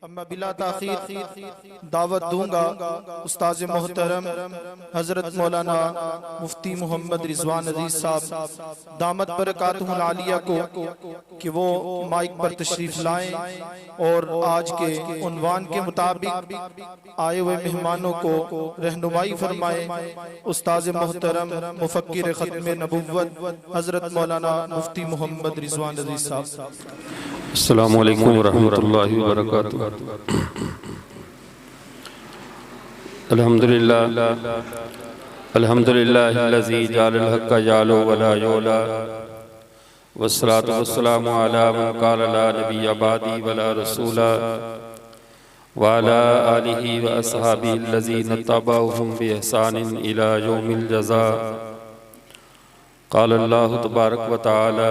मैं बिला ताखीर दावत दूंगा उस्ताद मोहतरम हजरत मौलाना मुफ्ती मोहम्मद रिजवान अजीज साहब दामत बरकातुहुल आलिया को कि वो माइक पर तशरीफ लाएं और आज के उन्वान के मुताबिक आए हुए मेहमानों को रहनुमाई फरमाएं। उस्ताद मोहतरम मुफक्किर खत्म नबुव्वत हजरत मौलाना मुफ्ती मोहम्मद रिजवान अजीज साहब। अस्सलामु अलैकुम वरहमतुल्लाहि वबरकातुहू। अल्हम्दुलिल्लाहिल्लज़ी जअलल हक़्क़ जअलो वला युला वस्सलातु वस्सलामु अला मन क़ाला ला नबिय्य बअदी वला रसूला व अला आलिहि व अस्हाबिहिल्लज़ीना तबअहुहुम बिइहसानिन इला यौमिल जज़ा। क़ाला अल्लाहु तबारक व तआला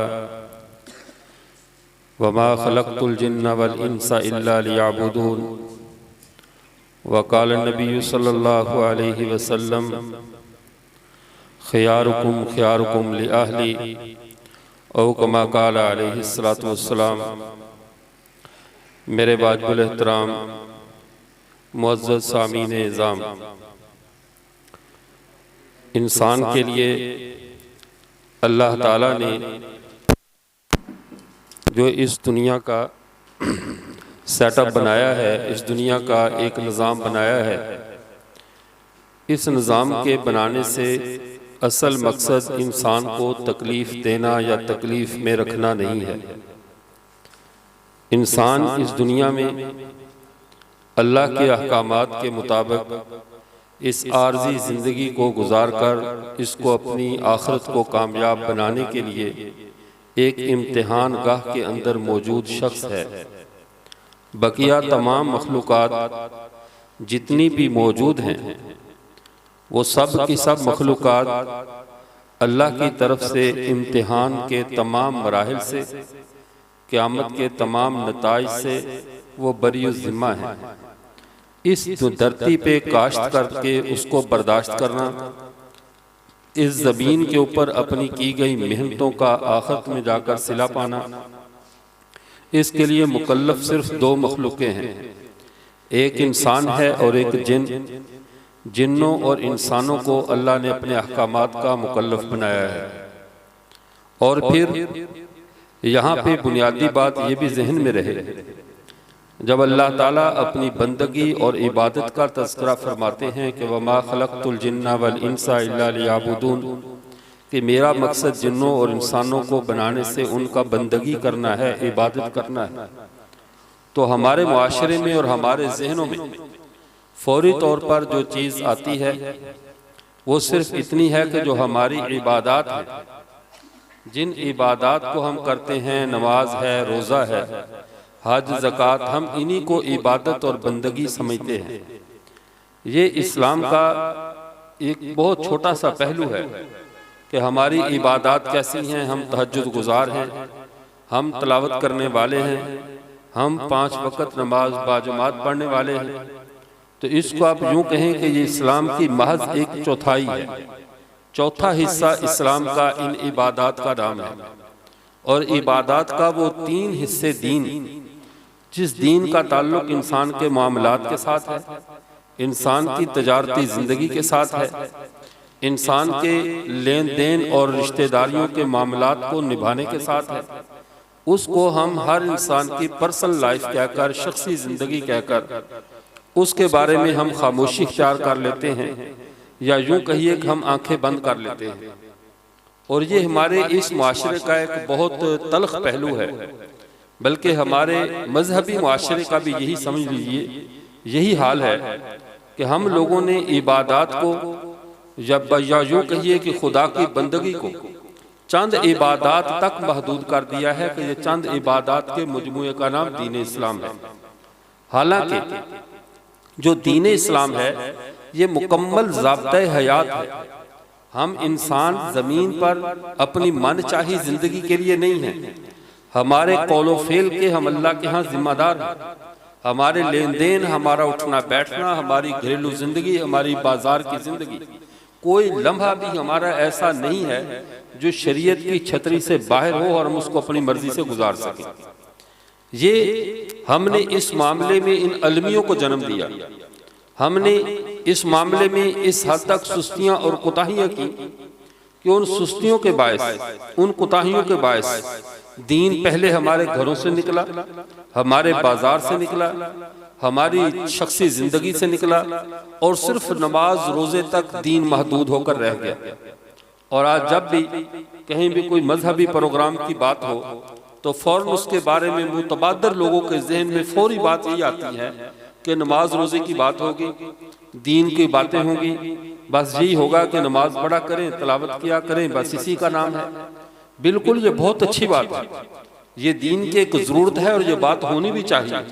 वमा खलक़्तुल जिन्ना वल इंसा इल्ला लियअबुदून। वक़ाल नबी सल्लल्लाहु अलैहि वसल्लम ख़ियारुकुम ख़ियारुकुम लिअहली औ कमा क़ाल अलैहि अस्सलातु वस्सलाम। मेरे वाजिबुल एहतराम मुअज़्ज़ज़ सामीन इज़ाम, इंसान के लिए अल्लाह ताला ने जो इस दुनिया का सेटअप बनाया है, इस दुनिया का एक निज़ाम बनाया है, इस निज़ाम के बनाने से असल मकसद इंसान को तकलीफ़ देना या तकलीफ़ में रखना नहीं है। इंसान इस दुनिया में अल्लाह के अहकामात के मुताबिक इस आर्जी ज़िंदगी को गुजार कर इसको अपनी आखिरत को कामयाब बनाने के लिए एक इम्तिहान गाह के अंदर मौजूद शख्स है। बकिया तमाम मखलूक़ात जितनी भी मौजूद हैं वो सब की सब मखलूक़ात अल्लाह की तरफ से इम्तिहान के तमाम मराहिल से, क़यामत के तमाम नताइज से वो बरी ज़िम्मा है। इस धरती पे काश्त करके उसको बर्दाश्त करना, इस ज़मीन के ऊपर अपनी की गई मेहनतों का आखिरत में जाकर सिला पाना, इसके लिए मुकल्लफ सिर्फ दो मखलूक़ें हैं, एक इंसान है और एक जिन। जिन्नों और इंसानों को अल्लाह ने अपने अहकामात का मुकल्लफ बनाया है। और फिर यहाँ पे बुनियादी बात ये भी जहन में रहे, जब अल्लाह ताला अपनी बंदगी और इबादत का तज़किरा फरमाते हैं कि वमा खलक़्तुल जिन्ना वल इंसा इल्ला लियअबुदून, कि मेरा मकसद जिन्नों और इंसानों को बनाने से उनका बंदगी करना है, इबादत करना है, तो हमारे मुआशरे में और हमारे जहनों में फौरी तौर पर जो चीज़ आती है वो सिर्फ इतनी है कि जो हमारी इबादत है, जिन इबादत को हम करते हैं, नमाज है, रोज़ा है, हज, ज़कात, हम इन्हीं को इबादत और बंदगी समझते हैं। ये इस्लाम का एक बहुत छोटा सा पहलू है कि हमारी इबादत कैसी हैं। हम तहज्जुद गुजार हैं, हम तलावत करने वाले हैं, हम 5 वक़्त नमाज बाजमात पढ़ने वाले हैं। तो इसको आप यूँ कहें कि ये इस्लाम की महज एक चौथाई है। चौथा हिस्सा इस्लाम का इन इबादत का नाम है। और इबादत का वो 3 हिस्से दीन, जिस दीन का ताल्लुक इंसान के मामलात के साथ है, इंसान की तजारती ज़िंदगी के साथ है, इंसान के लेन देन और रिश्तेदारियों के मामलात को निभाने के साथ है, उसको हम हर इंसान की पर्सनल लाइफ कहकर, शख्सी ज़िंदगी कहकर उसके बारे में हम खामोशी इख्तियार कर लेते हैं, या यूँ कहिए कि हम आंखें बंद कर लेते हैं। और ये हमारे इस मुआशरे का एक बहुत तल्ख पहलू है, बल्कि हमारे मजहबी मुआशरे का भी यही समझ लीजिए, यही हाल है कि हम लोगों ने इबादत को या यूँ कहिए कि खुदा की बंदगी को चंद इबादत तक महदूद कर दिया है कि ये चंद इबादत के मजमूए का नाम दीन इस्लाम है। हालांकि जो दीन इस्लाम है ये मुकम्मल ज़ाब्ता हयात है। हम इंसान ज़मीन पर अपनी मनचाही ज़िंदगी के लिए नहीं हैं। हमारे कौलो फेल के हम अल्लाह के यहाँ जिम्मेदार हैं। हमारे लेन देन, हमारा उठना बैठना, हमारी घरेलू ज़िंदगी, हमारी बाजार की ज़िंदगी, कोई लम्हा भी हमारा ऐसा नहीं है जो शरीयत की छतरी से बाहर हो और हम उसको अपनी मर्जी से गुजार सकें। ये हमने इस मामले में इन अलमियों को जन्म दिया, हमने इस मामले में इस हद तक सुस्तियां और कोताहियां की कि उन सुस्तियों के बायस, उन कोताहियों के बायस दीन पहले हमारे घरों से निकला, हमारे बाजार से निकला, हमारी शख्सी जिंदगी से निकला, और सिर्फ नमाज रोजे तक दीन महदूद होकर रह गया। और आज जब भी कहीं भी कोई मजहबी प्रोग्राम की बात हो तो फौरन उसके बारे में मुतबादर लोगों के जहन में फौरी बात यही आती है कि नमाज रोजे की बात होगी, दीन की बातें होंगी, बस यही होगा कि नमाज पढ़ा करें, तलावत किया करें, बस इसी का नाम है। बिल्कुल ये बहुत अच्छी बात है, ये दीन की एक जरूरत है और ये बात होनी भी चाहिए,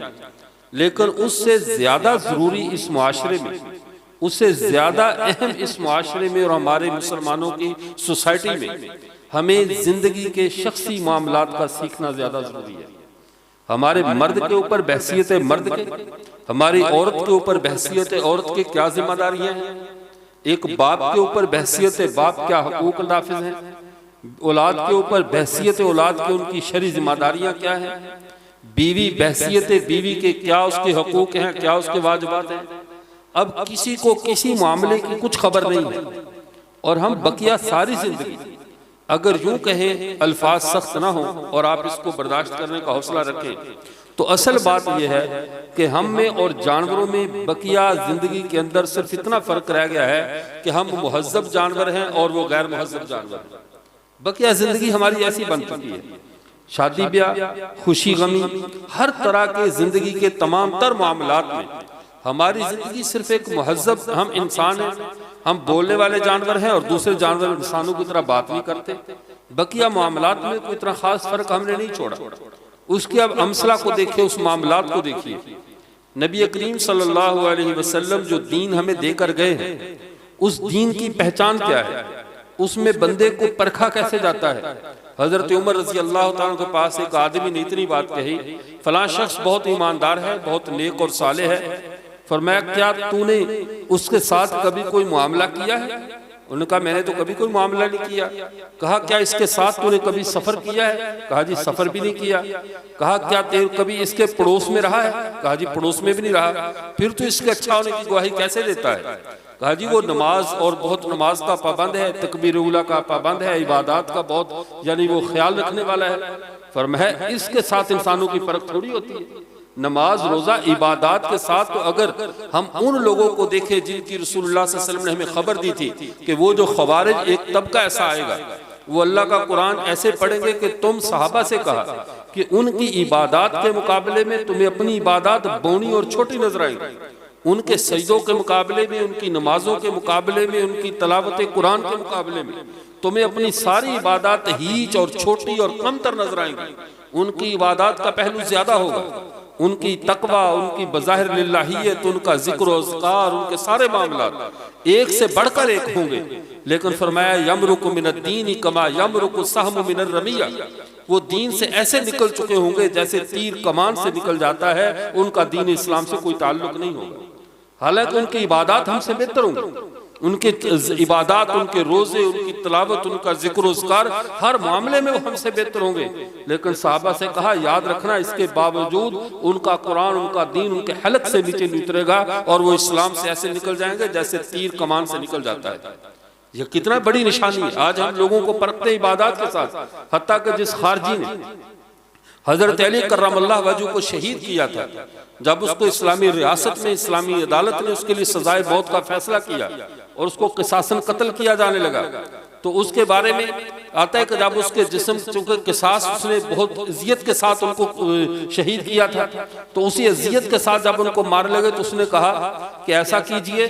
लेकिन उससे ज्यादा जरूरी इस मुआशरे में, उससे ज्यादा अहम इस मुआशरे में और हमारे मुसलमानों की सोसाइटी में हमें जिंदगी के शख्सी मामलात का सीखना ज्यादा जरूरी है। हमारे मर्द के ऊपर बहसियत मर्द के, हमारी औरत के ऊपर बहसियत औरत के क्या जिम्मेदारियां हैं, एक बाप के ऊपर बहसियत बाप क्या हकूक नाफिज हैं, औलाद के ऊपर बहसियत औलाद के उनकी शरई जिम्मेदारियां क्या हैं, बीवी बहसियत बीवी के क्या उसके हकूक हैं, क्या उसके वाजिबात हैं। अब किसी को किसी मामले की कुछ खबर नहीं है, और हम बकिया सारी जिंदगी अगर यूं कहें अल्फाज सख्त ना हो और आप इसको बर्दाश्त करने का हौसला रखें, तो असल बात यह है कि हम में और जानवरों में बकिया जिंदगी के अंदर सिर्फ इतना फर्क रह गया है कि हम मुहज्जब जानवर हैं और वो गैर मुहज्जब जानवर हैं। बकिया जिंदगी हमारी ऐसी बन चुकी है, शादी ब्याह, खुशी गमी, हर तरह के जिंदगी के तमाम तर मामलात में हमारी जिंदगी सिर्फ एक मुहज्जब, हम इंसान हैं, हम बोलने वाले जानवर हैं और दूसरे जानवर इंसानों की तरह बात नहीं करते। बकिया मामलात में कोई इतना खास फर्क हमने नहीं छोड़ा। उसके अब अमसला को देखिए, उस मामलात को देखिए। नबी करीम सल्लल्लाहु अलैहि वसल्लम जो दीन हमें देकर गए हैं, उस दीन की पहचान क्या है, उसमें बंदे को परखा कैसे जाता है। हजरत उमर रजी अल्लाह तआला के पास एक आदमी ने इतनी बात कही, फलां शख्स बहुत ईमानदार है, बहुत नेक और साले है। फरमाया क्या तूने उसके साथ कभी कोई मामला किया है? उन्होंने कहा मैंने तो कभी कोई मामला नहीं किया। कहा क्या इसके साथ तूने कभी सफर किया है? कहा जी सफर भी नहीं किया। कहा क्या तेरे कभी इसके पड़ोस में रहा है? कहा जी पड़ोस में भी नहीं रहा। फिर तो इसके अच्छा होने की गवाही कैसे देता है? कहा जी वो नमाज और बहुत नमाज का पाबंद है, तकबीर उला का पाबंद है, इबादत का बहुत यानी वो ख्याल रखने वाला है। फरमाया इसके साथ इंसानों की फर्क थोड़ी होती है। नमाज रोजा इबादत के साथ तो अगर हम उन लोगों को देखें जिनकी रसूलुल्लाह सल्लल्लाहु अलैहि वसल्लम ने हमें खबर दी थी कि वो जो खवारिज एक तबका ऐसा आएगा, वो अल्लाह का कुरान ऐसे पढ़ेंगे कि तुम सहाबा से कहा कि उनकी इबादत के मुकाबले में तुम्हें अपनी इबादत बौनी और छोटी नजर आएगी, उनके सजदों के मुकाबले में, उनकी नमाजों के मुकाबले में, उनकी तलावत कुरान के मुकाबले में तुम्हें अपनी सारी इबादत हीच और छोटी और कमतर नजर आएंगी। उनकी इबादत का पहलू ज्यादा होगा, उनकी तकवा, उनकी बज़ाहिर लिल्लाहियत, उनका जिक्र अज़कार, उनके सारे मामलात एक से बढ़कर एक होंगे। लेकिन फरमाया यमरुकु मिनद्दीन कमा यमरुकु सहमु मिनर रमिया, वो दीन से ऐसे निकल चुके होंगे जैसे तीर कमान से निकल जाता है। उनका दीन इस्लाम से कोई ताल्लुक नहीं होगा। हालांकि उनकी इबादत हमसे बेहतर होंगी, उनके इबादत, उनके रोजे, उनकी तलावत, उनका जिक्र उज़कार, हर मामले में वो हमसे बेहतर होंगे। लेकिन साहबा से कहा याद रखना इसके बावजूद उनका कुरान, उनका दीन उनके हलक से नीचे नहीं उतरेगा और वो इस्लाम से ऐसे निकल जाएंगे जैसे तीर कमान से निकल जाता है। यह कितना बड़ी निशानी है। आज हम लोगों को परखते इबादत के साथ, हत्ता कि जिस खारजी ने हजरत अली कर्रमल्लाहु वजहू को शहीद किया था, जब उसको इस्लामी रियासत में इस्लामी अदालत ने उसके लिए सजाए मौत का फैसला किया और उसको किसासन कत्ल किया जाने लगा, तो उसके बारे में आता है कि जब उसके जिस्म चूंकि किसास उसने बहुत इज्जत के साथ उनको शहीद किया था, तो उसी इज्जत के साथ जब उनको मारने लगे तो उसने कहा कि ऐसा कीजिए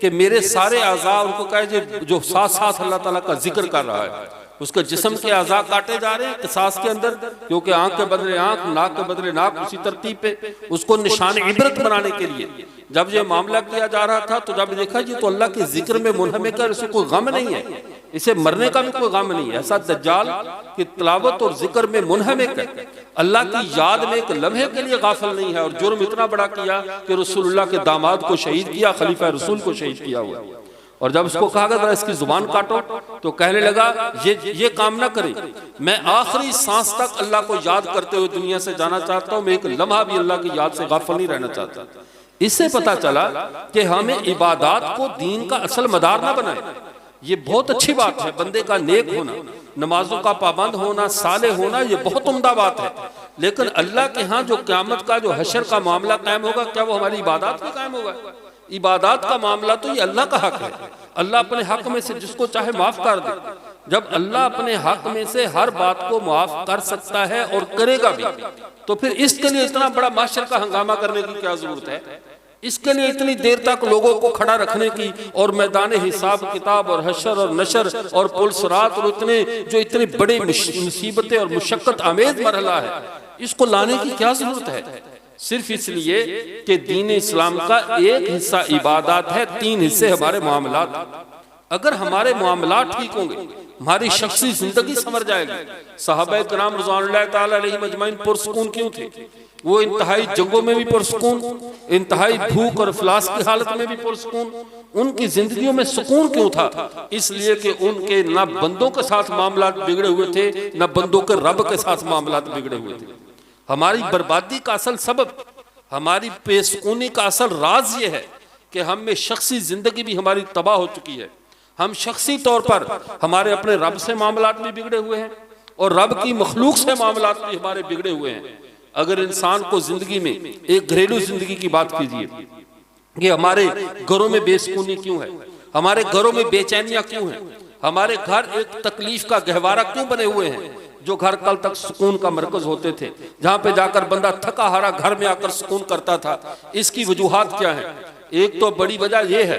कि मेरे सारे आज़ा, उनको कहे जो साथ साथ अल्लाह ताला का जिक्र कर रहा है, उसके जिस्म के आज़ा काटे जा रहे हैं किसास के अंदर, क्योंकि आंख के बदले आंख, नाक के बदले नाक, उसी तरतीब पे उसको निशान इबरत बनाने के लिए जब ये मामला किया जा रहा था, तो जब देखा जी तो अल्लाह के जिक्र में मुनहमिक है, इसे कोई गम नहीं है, इसे मरने का भी कोई गम नहीं है। ऐसा दज्जाल की तलावत और जिक्र में मुनहमिक है, अल्लाह की याद में एक लम्हे के लिए गाफिल नहीं है। और जुर्म इतना बड़ा किया कि रसूलुल्लाह के दामाद को शहीद किया, खलीफा रसूल को शहीद किया हुआ। और जब उसको कहा गया इसकी जुबान काटो तो कहने लगा ये काम ना करे, मैं आखिरी सांस तक अल्लाह को याद करते हुए दुनिया से जाना चाहता हूँ, मैं एक लम्हा भी अल्लाह की याद से गाफिल नहीं रहना चाहता। इससे पता चला कि हमें इबादत को दीन का असल मदार ना बनाए। ये बहुत अच्छी बात है, बंदे का नेक होना, नमाजों का पाबंद होना, साले होना, ये बहुत उम्दा बात है। लेकिन अल्लाह के यहाँ जो क़यामत का जो हशर का मामला कायम होगा, क्या वो हमारी इबादत में कायम होगा? इबादत का मामला तो ये अल्लाह का हक है। अल्लाह अपने हक में से जिसको चाहे माफ कर दे। जब अल्लाह अपने हक में से हर बात को माफ कर सकता है और करेगा भी, तो फिर इसके लिए इतना बड़ा माशर का हंगामा करने की क्या जरूरत है? इसके लिए इतनी देर तक लोगों को खड़ा रखने की, और मैदान हिसाब किताब और हशर और नशर और पुलिस रात और इतनी बड़ी मुसीबतें और मुशक्कत आमेज मरहला है, इसको लाने की क्या जरूरत है? सिर्फ इसलिए कि दीन इस्लाम का एक हिस्सा इबादत है, 3 हिस्से हमारे मामलात। अगर हमारे मामलात ठीक होंगे, हमारी शख्सी जिंदगी संवर जाएगी। सहाबाए किराम रज़ियल्लाहु ताला अलैहिम अजमईन पुरसुकून क्यों थे? वो इंतहाई जंगों में भी पुरसुकून, इंतहाई भूख और इफलास की हालत में भी पुरसुकून, उनकी जिंदगियों में सुकून क्यों था? इसलिए कि उनके न बंदों के साथ मामलात बिगड़े हुए थे, न बंदों के रब के साथ मामलात बिगड़े हुए थे। हमारी बर्बादी का असल सबब, हमारी बेसुकूनी का असल राज ये है कि हम में शख्सी जिंदगी भी हमारी तबाह हो चुकी है। हम शख्सी तौर पर हमारे अपने रब से मामलात भी बिगड़े हुए हैं और रब की मखलूक से मामलात भी हमारे बिगड़े हुए हैं। अगर इंसान को जिंदगी में एक घरेलू जिंदगी की बात कीजिए कि हमारे घरों में बेसुकूनी क्यों है, हमारे घरों में बेचैनियां क्यों हैं, हमारे घर एक तकलीफ का गहवारा क्यों बने हुए हैं? जो घर कल तक सुकून का मरकज होते थे, जहां पे जाकर बंदा थका हारा घर में आकर सुकून करता था, इसकी वजूहात क्या है? एक तो बड़ी वजह यह है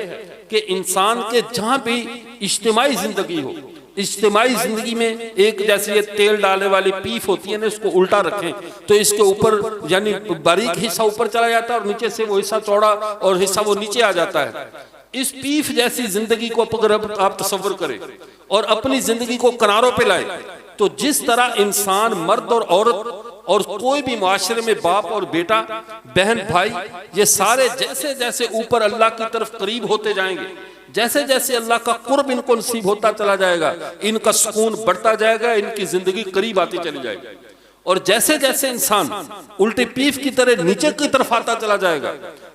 कि इंसान के जहां भी इज्तिमाई जिंदगी हो, इज्तिमाई जिंदगी में एक जैसे ये तेल डालने वाली पीफ होती है ना, इसको उल्टा रखें तो इसके ऊपर यानी बारीक हिस्सा ऊपर चला जाता है और नीचे से वो हिस्सा चौड़ा और हिस्सा वो नीचे आ जाता है। इस पीफ जैसी जिंदगी को अगर आप तसव्वुर करें और अपनी जिंदगी को किनारों पे लाए, तो जिस तरह इंसान, मर्द और औरत और कोई भी माशरे में बाप और बेटा, बहन भाई, ये सारे जैसे जैसे ऊपर अल्लाह की तरफ करीब होते जाएंगे, जैसे जैसे अल्लाह का कुर्ब इनको नसीब होता चला जाएगा, इनका सुकून बढ़ता जाएगा, इनकी जिंदगी करीब आती चली जाएगी। और जैसे जैसे इंसान उल्टी पीफ की तरह नीचे की तरफ आता चला जाएगा,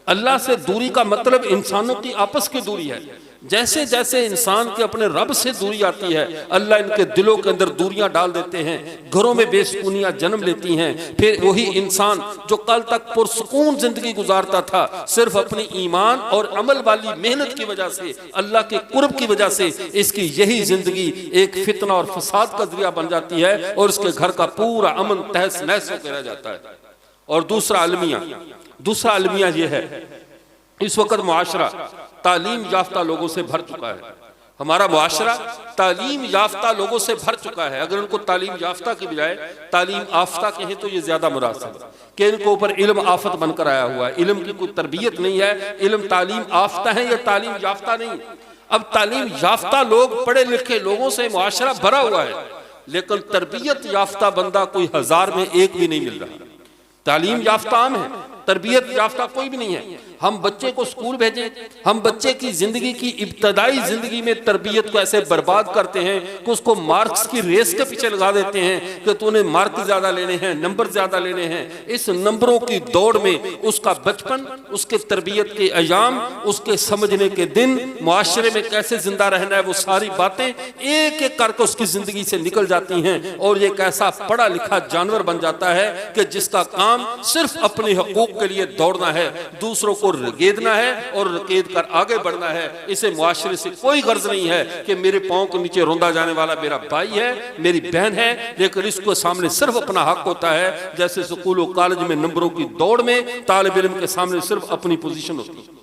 अल्लाह से दूरी का मतलब इंसानों की आपस की दूरी है। जैसे जैसे इंसान के अपने रब से दूरी आती है, अल्लाह इनके दिलों के अंदर दूरियां डाल देते हैं, घरों में बेसुकूनियां जन्म लेती हैं। फिर वही इंसान जो कल तक पुरसुकून जिंदगी गुजारता था, सिर्फ अपनी ईमान और अमल वाली मेहनत की वजह से, अल्लाह के कुर्ब की वजह से, इसकी यही जिंदगी एक फितना और फसाद का जरिया बन जाती है और इसके घर का पूरा अमन तहस नहस होकर रह जाता है। और दूसरा अलमिया ये है, इस वक्त मुआशरा तालीम याफ्ता लोगों से भर चुका है। हमारा मुआशरा तालीम याफ्ता लोगों से भर चुका है। अगर उनको तालीम याफ्ता की बजाय तालीम आफ्ता कहें तो ये ज्यादा मुनासिब है कि इनको ऊपर इल्म आफत बनकर आया हुआ है। इल्म की कोई तरबियत नहीं है, इल्म तालीम आफ्ता है या तालीम याफ्ता नहीं। अब तालीम याफ्ता लोग, पढ़े लिखे लोगों से मुआशरा भरा हुआ है, लेकिन तरबियत याफ्ता बंदा कोई 1000 में एक भी नहीं मिल रहा। तालीम याफ्ता आम है, तरबियत याफ्ता कोई भी नहीं है। हम बच्चे को स्कूल भेजें, हम बच्चे की जिंदगी की इब्तदाई जिंदगी में तरबियत को ऐसे बर्बाद करते हैं कि उसको मार्क्स की रेस के पीछे लगा देते हैं कि तूने मार्क्स ज्यादा लेने हैं, नंबर ज्यादा लेने हैं। इस नंबरों की दौड़ में उसका बचपन, उसके तरबियत के अयाम, उसके समझने के दिन, मुआशरे में कैसे जिंदा रहना है, वो सारी बातें एक एक करके उसकी जिंदगी से निकल जाती हैं और ये एक ऐसा पढ़ा लिखा जानवर बन जाता है कि जिसका काम सिर्फ अपने हकूक के लिए दौड़ना है, दूसरों को रगेदना है और रगेद कर आगे बढ़ना है। इसे मुआशरे से कोई गर्ज नहीं है कि मेरे पांव के नीचे रोंदा जाने वाला मेरा भाई है, मेरी बहन है, लेकिन इसको सामने सिर्फ अपना हक होता है। जैसे स्कूल और कॉलेज में नंबरों की दौड़ में तालिब इल्म के सामने सिर्फ अपनी पोजीशन होती है।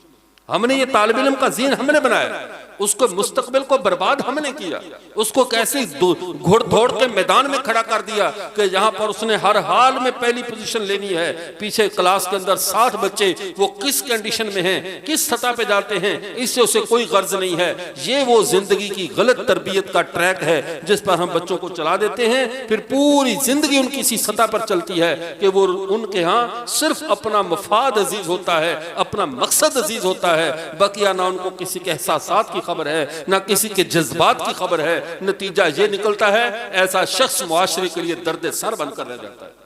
हमने ये तालिब इल्म का जीन हमने बनाया, उसको मुस्तकबिल को बर्बाद हमने किया, उसको कैसे घुड़ दौड़ के मैदान में खड़ा कर दिया कि यहाँ पर उसने हर हाल में पहली पोजीशन लेनी है। पीछे क्लास के अंदर 60 बच्चे, वो किस कंडीशन में हैं, किस सतह पे जाते हैं, इससे उसे कोई गर्ज नहीं है। ये वो जिंदगी की गलत तरबियत का ट्रैक है जिस पर हम बच्चों को चला देते हैं। फिर पूरी जिंदगी उनकी इसी सतह पर चलती है कि वो उनके यहाँ सिर्फ अपना मफाद अजीज होता है, अपना मकसद अजीज होता है, बकिया ना उनको किसी के एहसासात की खबर है, ना किसी के जज्बात की खबर है। नतीजा ये निकलता है ऐसा शख्स मुआशरे के लिए दर्द सर बनकर रह जाता है।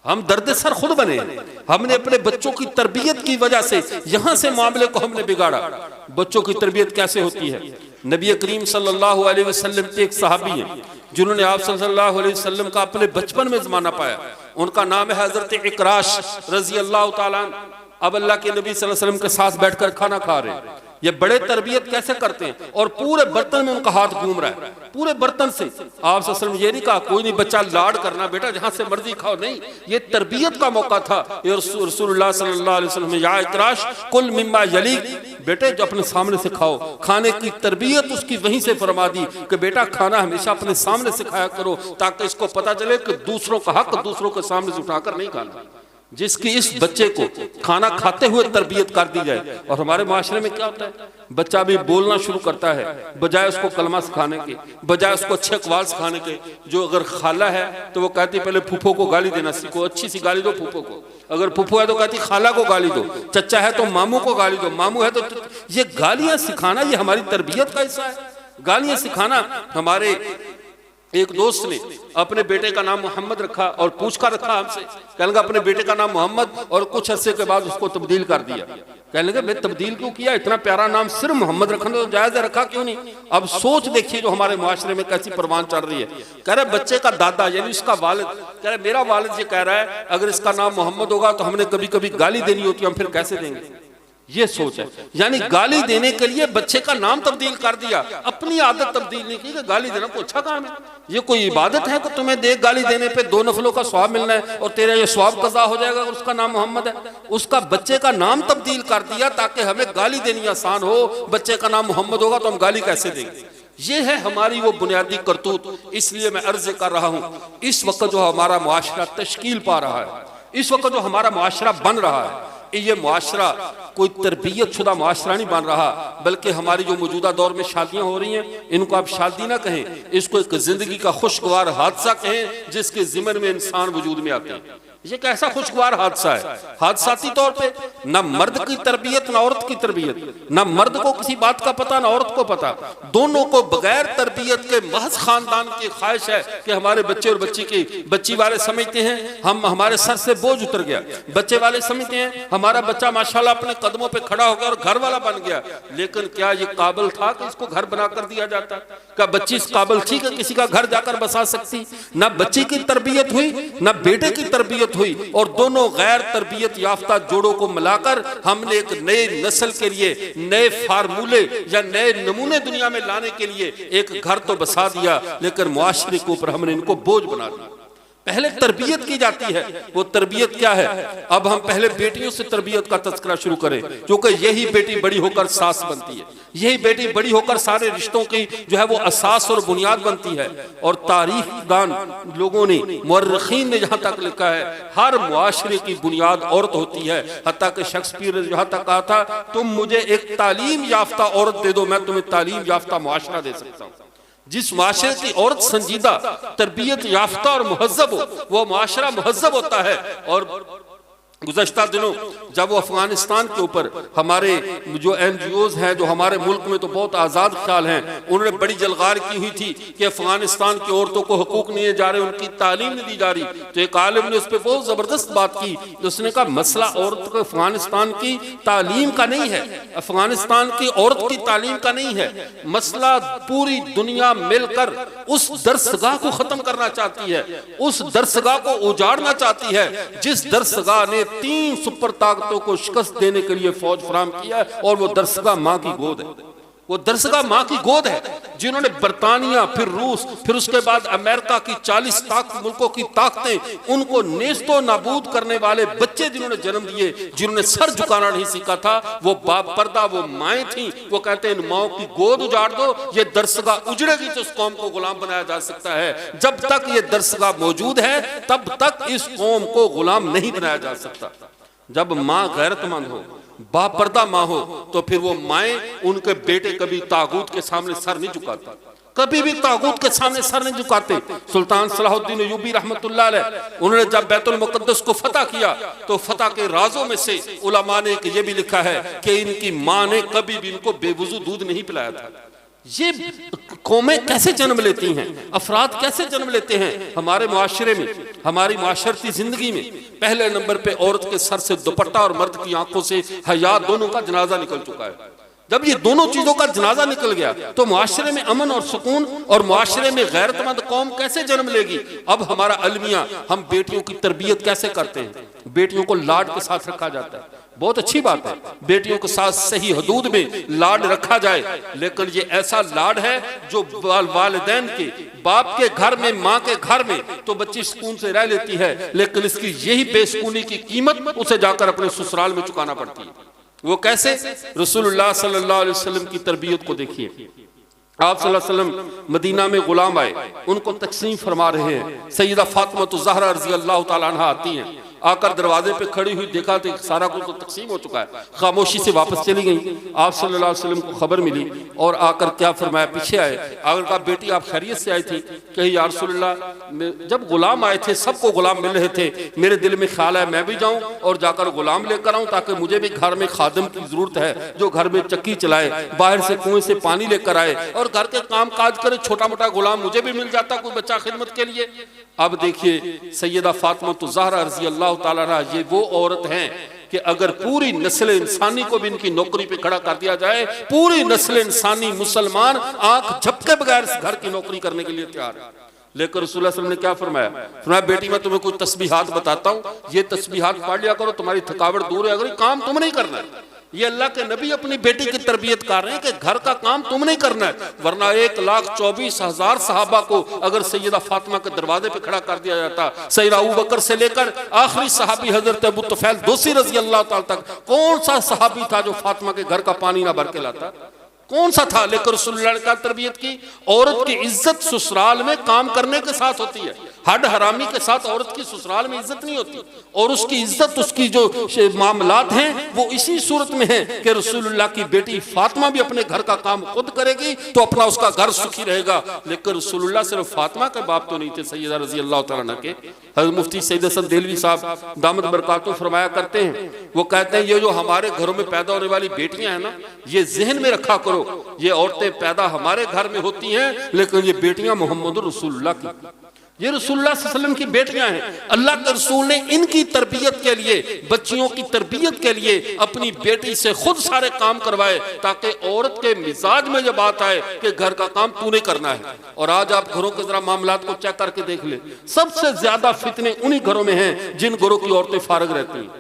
हम दर्द सर खुद बने, हमने अपने बच्चों की तरबियत की वजह से यहां से मामले को हमने बिगाड़ा। बच्चों की तरबियत कैसे होती है? नबी करीम सल्लल्लाहु अलैहि वसल्लम के एक सहाबी हैं जिन्होंने आप सल्लल्लाहु अलैहि वसल्लम का अपने बचपन में जमाना पाया। उनका नाम है हजरत इकराश रजी अल्लाह ताला अन्हु। अब अल्लाह के नबी सल्लल्लाहु अलैहि वसल्लम के साथ बैठकर खाना खा रहे हैं। ये बड़े तरबियत कैसे करते हैं, और पूरे बर्तन में उनका हाथ घूम रहा है, पूरे बर्तन से। आप सल्लल्लाहु अलैहि वसल्लम ये नहीं कहा कोई नहीं बच्चा लाड करना बेटा जहां से मर्जी खाओ, नहीं, ये तरबियत का मौका था। ये रसूलुल्लाह सल्लल्लाहु अलैहि वसल्लम या इकराश कुल मिम्मा यलीक, बेटे जो अपने सामने से खाओ। खाने की तरबियत उसकी वहीं से फरमा दी कि बेटा खाना हमेशा अपने सामने से खाया करो, ताकि इसको पता चले कि दूसरों का हक दूसरों के सामने से उठाकर नहीं खाना। जिसकी इस बच्चे को खाना खाते हुए तरबियत कर दी जाए। और हमारे माशरे में क्या होता है, बच्चा भी बोलना शुरू करता है, बजाय उसको कलमा सिखाने के, बजाय उसको अच्छे अक़वाल सिखाने के। जो अगर खाला है तो वो कहती पहले फूफो को गाली देना सीखो, अच्छी सी गाली दो फूफो को। अगर फूफो है तो कहती खाला को गाली दो, चचा है तो मामू को गाली दो, मामू है तो ये गालियां सिखाना ये हमारी तरबियत का हिस्सा है। गालियां सिखाना। हमारे एक दोस्त ने अपने बेटे का नाम मोहम्मद रखा और पूछ कर रखा हमसे, कहने लगा अपने बेटे का नाम मोहम्मद, और कुछ अरसे के बाद उसको तब्दील कर दिया। कहने लगे मैं तब्दील क्यों किया, इतना प्यारा नाम सिर्फ मोहम्मद रखना तो जायज है, रखा क्यों नहीं? अब सोच देखिए जो हमारे मुआशरे में कैसी परवान चल रही है। कह रहे बच्चे का दादा यानी इसका वालिद, कह रहे मेरा वालिद ये कह रहा है अगर इसका नाम मोहम्मद होगा तो हमने कभी कभी गाली देनी होती है, हम फिर कैसे देंगे? ये सोच है। यानी गाली देने के लिए बच्चे का नाम तब्दील कर दिया, अपनी आदत तब्दील नहीं की कि गाली देना कोई अच्छा काम है। ये कोई इबादत है कि तुम्हें देख गाली देने पे 2 नफलों का स्वाब मिलना है और तेरा ये स्वाब कज़ा हो जाएगा अगर उसका नाम मोहम्मद है? उसका बच्चे का नाम तब्दील कर दिया ताकि हमें गाली देनी आसान हो। बच्चे का नाम मोहम्मद होगा तो हम गाली कैसे देंगे? ये है हमारी वो बुनियादी करतूत। इसलिए मैं अर्ज कर रहा हूं, इस वक्त जो हमारा मुआशरा तश्कील पा रहा है, इस वक्त जो हमारा मुआशरा बन रहा है, ये मुआशरा कोई तरबियत शुदा मुआशरा नहीं बन रहा, बल्कि हमारी जो मौजूदा दौर में शादियां हो रही हैं, इनको आप शादी ना कहें, इसको एक जिंदगी का खुशगवार हादसा कहें जिसके जिम्मन में इंसान वजूद में आते हैं। ये कैसा खुशगवार हादसा है? हादसाती तौर पे न मर्द की तरबियत न औरत की तरबियत, न मर्द को किसी बात का पता न औरत को पता, दोनों को बगैर तरबियत के महज खानदान की ख्वाहिश है कि हमारे बच्चे और बच्ची की। बच्ची वाले समझते हैं हम हमारे सर से बोझ उतर गया, बच्चे वाले समझते हैं हमारा बच्चा माशाल्लाह अपने कदमों पे खड़ा हो गया और घर वाला बन गया। लेकिन क्या ये काबिल था कि इसको घर बना कर दिया जाता? क्या बच्ची इस काबिल थी कि किसी का घर जाकर बसा सकती? न बच्ची की तरबियत हुई न बेटे की तरबियत हुई, और दोनों गैर तरबियत याफ्ता जोड़ों को मिलाकर हमने एक नई नस्ल के लिए नए फार्मूले या नए नमूने दुनिया में लाने के लिए एक घर तो बसा दिया, लेकिन मुआशरे के ऊपर हमने इनको बोझ बना दिया। पहले तरबियत की जाती है, वो तरबियत क्या है? अब हम पहले बेटियों से तरबियत का तज़किरा शुरू करें, क्योंकि यही बेटी बड़ी होकर सास बनती है, यही बेटी बड़ी होकर सारे रिश्तों की जो है वो असास और बुनियाद बनती है। और तारीखदान लोगों ने, मुअर्रिखीन ने जहां तक लिखा है हर मुआशरे की बुनियाद औरत होती है। हत्ता कि शेक्सपियर ने जहां तक कहा था तुम मुझे एक तालीम याफ्ता औरत दे दो, मैं तुम्हें तालीम याफ्ता मुआशरा दे सकता हूँ। जिस मुआशरे की औरत संजीदा, तरबियत याफ्ता और मुहज्जब हो, वो मुआशरा मुहज्जब होता है। और गुज़श्ता दिनों जब वो अफगानिस्तान के ऊपर हमारे जो NGOs हैं जो हमारे मुल्क में तो बहुत आज़ाद ख्याल हैं, उन्होंने बड़ी जलगार की हुई थी कि अफगानिस्तान की औरतों को हकूक नहीं दिए जा रहे, उनकी तालीम नहीं दी जा रही। तो एक आलिम ने उस पर बहुत ज़बरदस्त बात की। उसने कहा मसला औरत को अफगानिस्तान की तालीम का नहीं है, अफगानिस्तान की औरत की तालीम का नहीं है, मसला पूरी दुनिया मिलकर उस दरसगाह को ख़त्म करना चाहती है, उस दरसगाह को उजाड़ना चाहती है जिस दरसगाह ने 3 सुपर ताकतों को शिकस्त देने के लिए फौज फराम किया है, और वो दरसगाह माँ की गोद है। वो दरसगाह माँ की गोद है जिन्होंने बरतानिया, फिर रूस, फिर उसके बाद अमेरिका की 40 मुल्कों की ताकतें, उनको नेस्तो नाबूद करने वाले बच्चे जिन्होंने जन्म दिए, जिन्होंने सर झुकाना नहीं सीखा था, वो बाप पर्दा वो माएँ थी। वो कहते हैं इन माओं की गोद उजाड़ दो, ये दरसगाह उजड़ेगी तो उस कौम को गुलाम बनाया जा सकता है। जब तक ये दरसगाह मौजूद है तब तक इस कौम को गुलाम नहीं बनाया जा सकता। जब माँ गैरतमंद हो, बापर्दा माँ हो, तो फिर वो माएँ उनके बेटे कभी तागूत के सामने सर नहीं झुकाता। कभी भी तागूत के सामने सर नहीं झुकाते। सुल्तान सलाहुद्दीन अय्यूबी रहमतुल्लाह अलैह, उन्होंने जब बैतुल मुक़द्दस को फतह किया तो फतह के राजों में से उलमा ने ये भी लिखा है कि इनकी माँ ने कभी भी इनको बेवुजू दूध नहीं पिलाया था। ये कौमें कैसे जन्म लेती हैं, अफराद कैसे जन्म लेते हैं हमारे मुआशरे में, हमारी मुआशरती जिंदगी में। पहले नंबर पे औरत के सर से दुपट्टा और मर्द की आंखों से हया, दोनों का जनाजा निकल चुका है। जब ये दोनों चीजों का जनाजा निकल गया तो मुआशरे में अमन और सुकून और मुआशरे में गैरतमंद कौम कैसे जन्म लेगी। अब हमारा अलमिया, हम बेटियों की तरबियत कैसे करते हैं, बेटियों को लाड के साथ रखा जाता है, बहुत अच्छी बात है, बेटियों के साथ सही हदूद में लाड रखा जाए, लेकिन ये ऐसा लाड है जो वालिदैन के, बाप के घर में, माँ के घर में तो बच्ची सुकून से रह लेती है, लेकिन इसकी यही बेसुकूनी की कीमत उसे जाकर अपने ससुराल में चुकाना पड़ती है। वो कैसे? रसूलुल्लाह सल्लल्लाहु अलैहि वसल्लम की तरबियत को देखिए। आप सल्लल्लाहु अलैहि वसल्लम मदीना में गुलाम आए, उनको तकसीम फरमा रहे हैं। सैयदा फातिमा ज़हरा रज़ी अल्लाह तआला अन्हा आती हैं, आकर दरवाजे पे खड़ी हुई देखा तो सारा कुछ तो तकसीम हो चुका है, खामोशी से वापस चली गई। आप सल्लल्लाहु अलैहि वसल्लम को खबर मिली और आकर क्या फरमाया, पीछे आए, आकर कहा बेटी आप खैरियत से आई थी? कही या रसूलल्लाह जब गुलाम आए थे सबको गुलाम मिल रहे थे, मेरे दिल में ख्याल है मैं भी जाऊं और जाकर गुलाम लेकर आऊं, ताकि मुझे भी घर में खादिम की जरूरत है जो घर में चक्की चलाए, बाहर से कुएं से पानी लेकर आए और घर के काम काज करे, छोटा मोटा गुलाम मुझे भी मिल जाता कोई बच्चा खिदमत के लिए। अब देखिए सैयदा फातिमा ज़हरा रज़ी अल्लाह ताला अन्हा, ये वो औरत हैं कि अगर पूरी नस्ल इंसानी को भी इनकी नौकरी पे खड़ा कर दिया जाए, पूरी नस्ल इंसानी मुसलमान आंख झपके बगैर इस घर की नौकरी करने के लिए तैयार है। लेकर रसूलुल्लाह सल्लल्लाहु अलैहि वसल्लम ने क्या फरमाया? फरमाया बेटी मैं तुम्हें कुछ तस्बीहात बताता हूँ, ये तस्बीहात पढ़ लिया करो, तुम्हारी थकावट दूर है, अगर काम तुम नहीं करना है। ये अल्लाह के नबी अपनी बेटी की तरबियत कर रहे हैं कि घर का काम तुम नहीं करना है, वरना 1,24,000 सहाबा को अगर सैयदा फातिमा के दरवाजे पे खड़ा कर दिया जाता, सैयदा अबू बकर से लेकर आखिरी सहाबी हजरत अबू तुफैल दोसी रजी अल्लाह ताला तक, कौन सा सहाबी था जो फातिमा के घर का पानी ना भर के लाता? कौन सा था? लेकर रसूलुल्लाह का तरबियत की। औरत की इज्जत ससुराल में काम करने के साथ होती है, हड हरामी के साथ औरत की ससुराल में इज्जत नहीं होती। और उसकी इज्जत, उसकी जो मामलात हैं वो इसी सूरत में है कि रसूलुल्लाह की बेटी फातिमा भी अपने घर का काम खुद करेगी तो अपना उसका घर सुखी रहेगा। लेकिन रसूलुल्लाह सिर्फ फातिमा के बाप तो नहीं थे, सैयदा रजी अल्लाह तआला अन्हा के हज़रत मुफ्ती सैयद हसन देलवी साहब दामद बरकातहू फरमाया करते हैं, वो कहते हैं ये जो हमारे घरों में पैदा होने वाली बेटियां हैं ना, ये जहन में रखा करो, ये औरतें पैदा हमारे घर में होती हैं लेकिन ये बेटियां मोहम्मद रसूलुल्लाह की, ये रसूलुल्लाह सल्लल्लाहु अलैहि वसल्लम की बेटियां हैं। अल्लाह के रसूल ने इनकी तरबियत के लिए, बच्चियों की तरबियत के लिए अपनी बेटी से खुद सारे काम करवाए, ताकि औरत के मिजाज में ये बात आए कि घर का काम तूने करना है। और आज आप घरों के जरा मामलात को चेक करके देख ले, सबसे ज्यादा फितने उन्हीं घरों में हैं जिन घरों की औरतें फारग रहती हैं,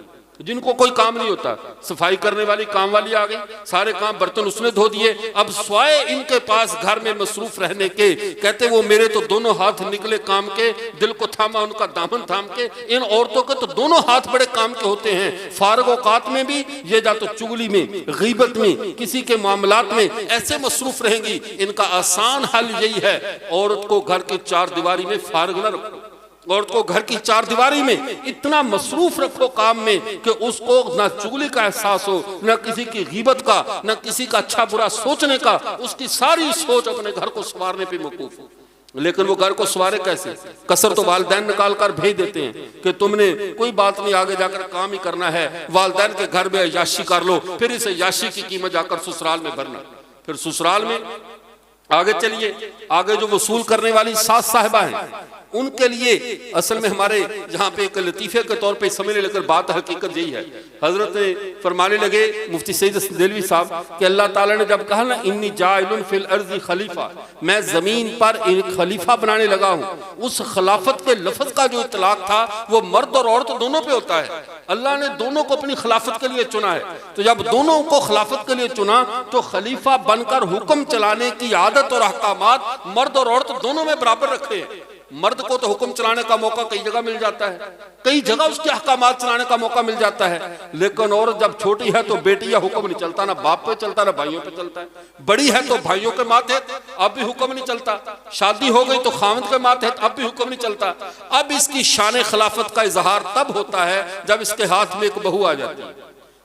जिनको कोई काम नहीं होता। सफाई करने वाली काम वाली आ गई, सारे काम बर्तन उसने धो दिए, अब स्वाए इनके पास घर में मसरूफ रहने के, कहते वो मेरे तो दोनों हाथ निकले काम के, दिल को थामा उनका दामन थाम के। इन औरतों के तो दोनों हाथ बड़े काम के होते हैं, फारग औकात में भी ये जा तो चुगली में, गीबत में, किसी के मामलात में ऐसे मसरूफ रहेंगी। इनका आसान हल यही है, औरत को घर की चार दीवारी में फारग न रखो, औरत को घर की चार दीवारी में इतना मसरूफ रखो काम में कि उसको ना चुगली का एहसास हो, ना किसी की गीबत का, ना किसी का अच्छा बुरा सोचने का, उसकी सारी सोच अपने घर को संवारने पे मौकूफ हो। लेकिन वो घर को संवारे कैसे? कसर तो वालिदैन निकाल कर भेज देते हैं कि तुमने कोई बात नहीं, आगे जाकर काम ही करना है, वालिदैन के घर में अय्याशी कर लो, फिर इस अय्याशी की कीमत जाकर ससुराल में भरना। फिर ससुराल में आगे चलिए, आगे जो वसूल करने वाली सास साहिबा हैं उनके लिए असल में हमारे यहाँ पे एक लतीफे के तौर पे समझने लेकर बात हकीकत यही है। हजरत फरमाने लगे मुफ्ती सईद देलवी साहब कि अल्लाह ताला ने जब कहा ना इन्नी जाइलुन फिल अर्ज़ि खलीफा, मैं जमीन पर एक खलीफा बनाने लगा हूँ, उस खिलाफत के लफ्ज का जो इतलाक था वो मर्द और औरत दोनों पे होता है। अल्लाह ने दोनों को अपनी खिलाफत के लिए चुना है, तो जब दोनों को खिलाफत के लिए चुना तो खलीफा बनकर हुक्म चलाने की आदत और अहकामात मर्द और औरत दोनों में बराबर रखे हैं। मर्द को तो हुक्म चलाने का मौका कई जगह मिल जाता है, कई जगह उसके अहकामात चलाने का मौका मिल जाता है, लेकिन औरत जब छोटी है तो बेटी या हुक्म नहीं चलता, ना बाप पे चलता ना भाइयों पे चलता है। बड़ी है तो भाइयों के माथे अब भी हुक्म नहीं चलता, शादी हो गई तो खामद के माथे अब भी हुक्म नहीं चलता। अब इसकी शान खिलाफत का इजहार तब होता है जब इसके हाथ में एक बहू आ जाती है,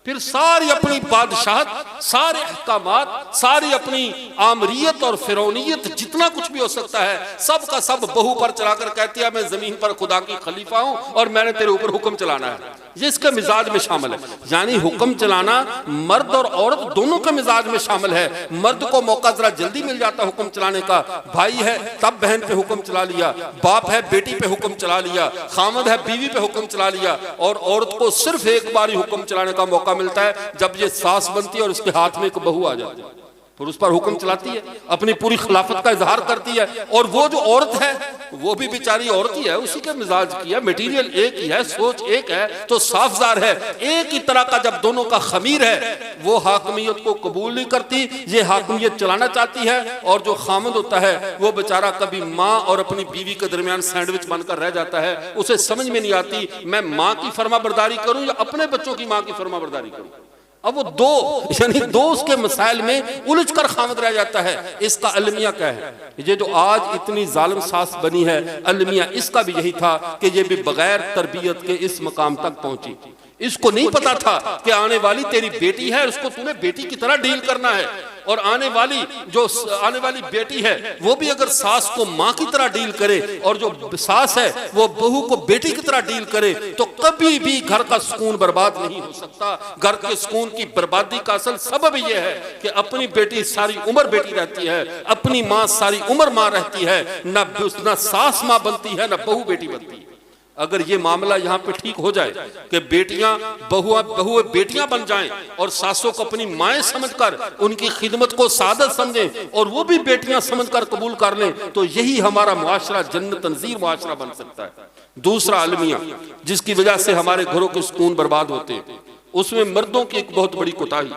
फिर सारी अपनी बादशाहत, सारे अहकामात, सारी अपनी आमरीयत और फिरौनियत, जितना कुछ भी हो सकता है, सब का सब बहू पर चलाकर कहती है मैं जमीन पर खुदा की खलीफा हूं और मैंने तेरे ऊपर हुक्म चलाना है। ये इसके मिजाज में शामिल है। यानी हुक्म चलाना मर्द और औरत दोनों के मिजाज में शामिल है। मर्द को मौका जरा जल्दी मिल जाता है हुक्म चलाने का, भाई है तब बहन पे हुक्म चला लिया, बाप है बेटी पे हुक्म चला लिया, खामद है बीवी पे हुक्म चला लिया। और औरत को सिर्फ एक बार ही हुक्म चलाने का मौका मिलता है जब ये सास बनती है और उसके हाथ में एक बहू आ जाती है, फिर उस पर हुक्म चलाती है, अपनी पूरी खिलाफत का इजहार करती है। और वो जो औरत है वो भी बेचारी औरत ही है, उसी के मिजाज की है, मटेरियल एक ही है, सोच एक है, तो साफजार है। एक ही तरह का जब दोनों का खमीर है, वो हाकमियत को कबूल नहीं करती, ये हाकमियत चलाना चाहती है। और जो खामद होता है वो बेचारा कभी माँ और अपनी बीवी के दरमियान सैंडविच बनकर रह जाता है। उसे समझ में नहीं आती मैं माँ की फर्माबरदारी करूं या अपने बच्चों की माँ की फर्माबरदारी करूं। अब वो दो यानी दो उसके मसाइल में उलझ कर खामद रह जाता है। इसका अलमिया क्या है? ये जो आज इतनी जालिम सास बनी है, अलमिया इसका भी यही था कि ये भी बगैर तरबियत के इस मकाम तक पहुंची। इसको नहीं पता था कि आने वाली तेरी बेटी है, उसको तूने बेटी की तरह डील करना है। और आने वाली बेटी है वो भी अगर सास को माँ की तरह डील करे और जो सास है वो बहू को बेटी की तरह डील करे, तो कभी भी घर का सुकून बर्बाद नहीं हो सकता। घर के सुकून की बर्बादी का असल सबब यह है कि अपनी बेटी सारी उम्र बेटी रहती है, अपनी माँ सारी उम्र माँ रहती है, न सास माँ बनती है न बहू बेटी बनती है। अगर ये मामला यहाँ पे ठीक हो जाए कि बेटियां बहु बेटियां बन जाएं और सासों को अपनी माएं समझकर उनकी खिदमत को सादत समझें और वो भी बेटियां समझकर कबूल कर लें, तो यही हमारा मुआशरा जन्नत नज़ीर मुआशरा बन सकता है। दूसरा अलमिया जिसकी वजह से हमारे घरों के सुकून बर्बाद होते हैं, उसमें मर्दों की एक बहुत बड़ी कोताही।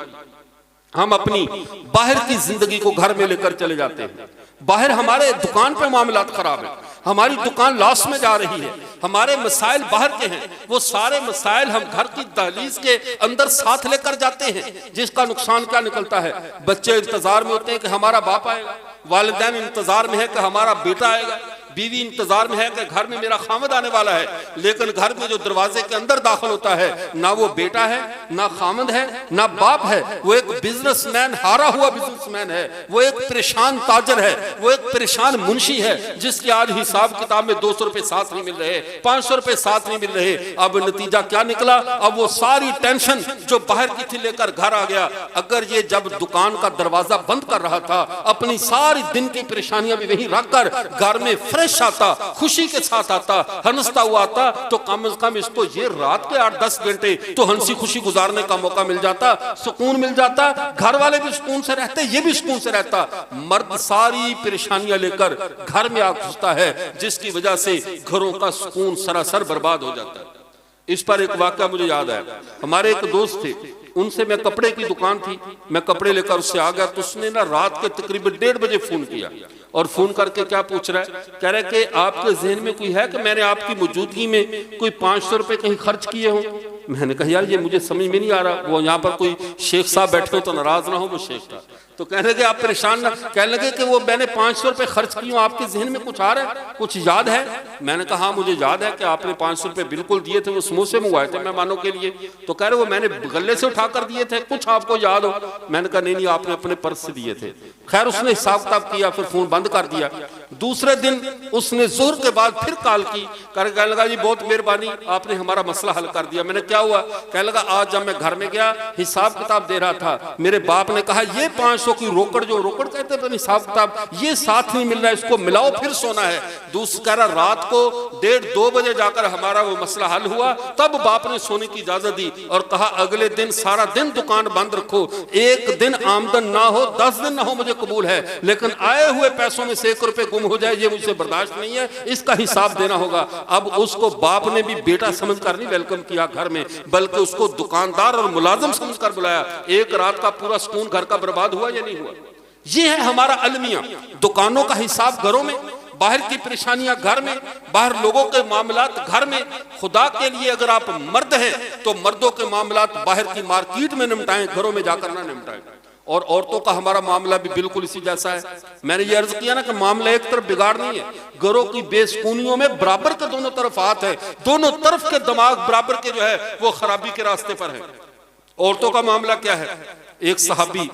हम अपनी बाहर की जिंदगी को घर में लेकर चले जाते हैं। बाहर हमारे दुकान पे मामलात खराब है, हमारी दुकान लॉस में जा रही है, हमारे मसाइल बाहर के हैं, वो सारे मसाइल हम घर की दहलीज के अंदर साथ लेकर जाते हैं, जिसका नुकसान क्या निकलता है? बच्चे इंतजार में होते हैं कि हमारा बाप आएगा, वालिदैन इंतजार में है कि हमारा बेटा आएगा, बीवी इंतजार में है कि घर में मेरा खामद आने वाला है। लेकिन घर में जो दरवाजे के अंदर दाखिल होता है, ना वो बेटा है, ना खामद है, ना बाप है, वो एक बिजनेसमैन, हारा हुआ बिजनेसमैन है, वो एक परेशान ताजर है, वो एक परेशान मुंशी है, जिसके आज हिसाब किताब में 200 रुपए साथ नहीं मिल रहे, 500 रुपए साथ नहीं मिल रहे। अब नतीजा क्या निकला? अब वो सारी टेंशन जो बाहर की थी लेकर घर आ गया। अगर ये जब दुकान का दरवाजा बंद कर रहा था, अपनी सारी दिन की परेशानियां भी वहीं रखकर घर में फ्रेश आता, खुशी के साथ आता, हंसता हुआ आता, तो कम से कम इसको ये रात के 8-10 घंटे तो हंसी खुशी गुजारने का मौका मिल जाता, सुकून मिल जाता, घर वाले भी सुकून से रहते, ये भी सुकून से रहता। मर्द सारी परेशानियां लेकर घर में आ घुसता है, जिसकी वजह से घरों का सुकून सरासर बर्बाद हो जाता है। इस पर एक वाकया मुझे याद है। हमारे एक दोस्त थे, उनसे मैं कपड़े की दुकान थी, मैं कपड़े लेकर उससे आ गया, तो उसने ना रात के तकरीबन 1:30 बजे फोन किया और फोन करके क्या पूछ रहा है? कह रहा है कि आपके जहन में कोई है कि मैंने आपकी मौजूदगी में कोई 500 रुपए कहीं खर्च किए हो? मैंने कहा यार ये मुझे समझ में नहीं आ रहा। वो यहाँ पर कोई शेख साहब बैठे हो तो नाराज ना हो, वो शेख था। तो कहने लगे आप परेशान ना, कहने लगे कि वो मैंने 500 रुपए खर्च किए, आपके जहन में कुछ आ रहा है, कुछ याद है? मैंने कहा हाँ मुझे याद है कि आपने 500 रुपए बिल्कुल दिए थे, वो समोसे मंगवाए थे मेहमानों के लिए। तो कह रहे वो मैंने गले से उठाकर दिए थे, कुछ आपको याद हो? मैंने कहा नहीं आपने अपने पर्स से दिए थे। खैर उसने हिसाब किताब किया, फिर फोन बंद कर दिया। दूसरे दिन उसने जोर के बाद फिर कॉल की, कहने लगा जी बहुत मेहरबानी, आपने हमारा मसला हल कर दिया। मैंने क्या हुआ? कहने लगा आज जब मैं घर में गया हिसाब किताब दे रहा था, मेरे बाप ने कहा ये 500 की रोकड़, जो रोकड़ कहते हैं हिसाब किताब, ये साथ नहीं मिल रहा है, इसको मिलाओ फिर सोना है। दूसरा कह रहा रात को 1:30-2 बजे जाकर हमारा वो मसला हल हुआ, तब बाप ने सोने की इजाजत दी और कहा अगले दिन सारा दिन दुकान बंद रखो, एक दिन आमदन ना हो, 10 दिन ना हो मुझे कबूल है, लेकिन आए हुए पैसों में से 1 रुपए गुम हो जाए ये मुझसे बर्दाश्त नहीं है, इसका हिसाब देना होगा। अब उसको बाप ने भी बेटा समझकर नहीं वेलकम किया घर में, बल्कि उसको दुकानदार और मुलाजिम समझकर बुलाया। एक रात का पूरा सुकून घर का बर्बाद हुआ या नहीं हुआ? ये है हमारा अलमिया। दुकानों का हिसाब घरों में, बाहर की परेशानियां घर में, बाहर लोगों के मामलात घर में। खुदा के लिए अगर आप मर्द हैं तो मर्दों के मामलात बाहर की मार्केट में निपटाएं, घरों में जाकर ना निपटाएं। और औरतों का हमारा मामला भी बिल्कुल इसी जैसा है। मैंने ये अर्ज किया ना कि मामला एक तरफ बिगाड़ नहीं है, घरों की बेसुकूनियों में बराबर के दोनों तरफ हाथ है, दोनों तरफ के दिमाग बराबर के जो है वो खराबी के रास्ते पर है। औरतों का मामला क्या है? एक सहाबी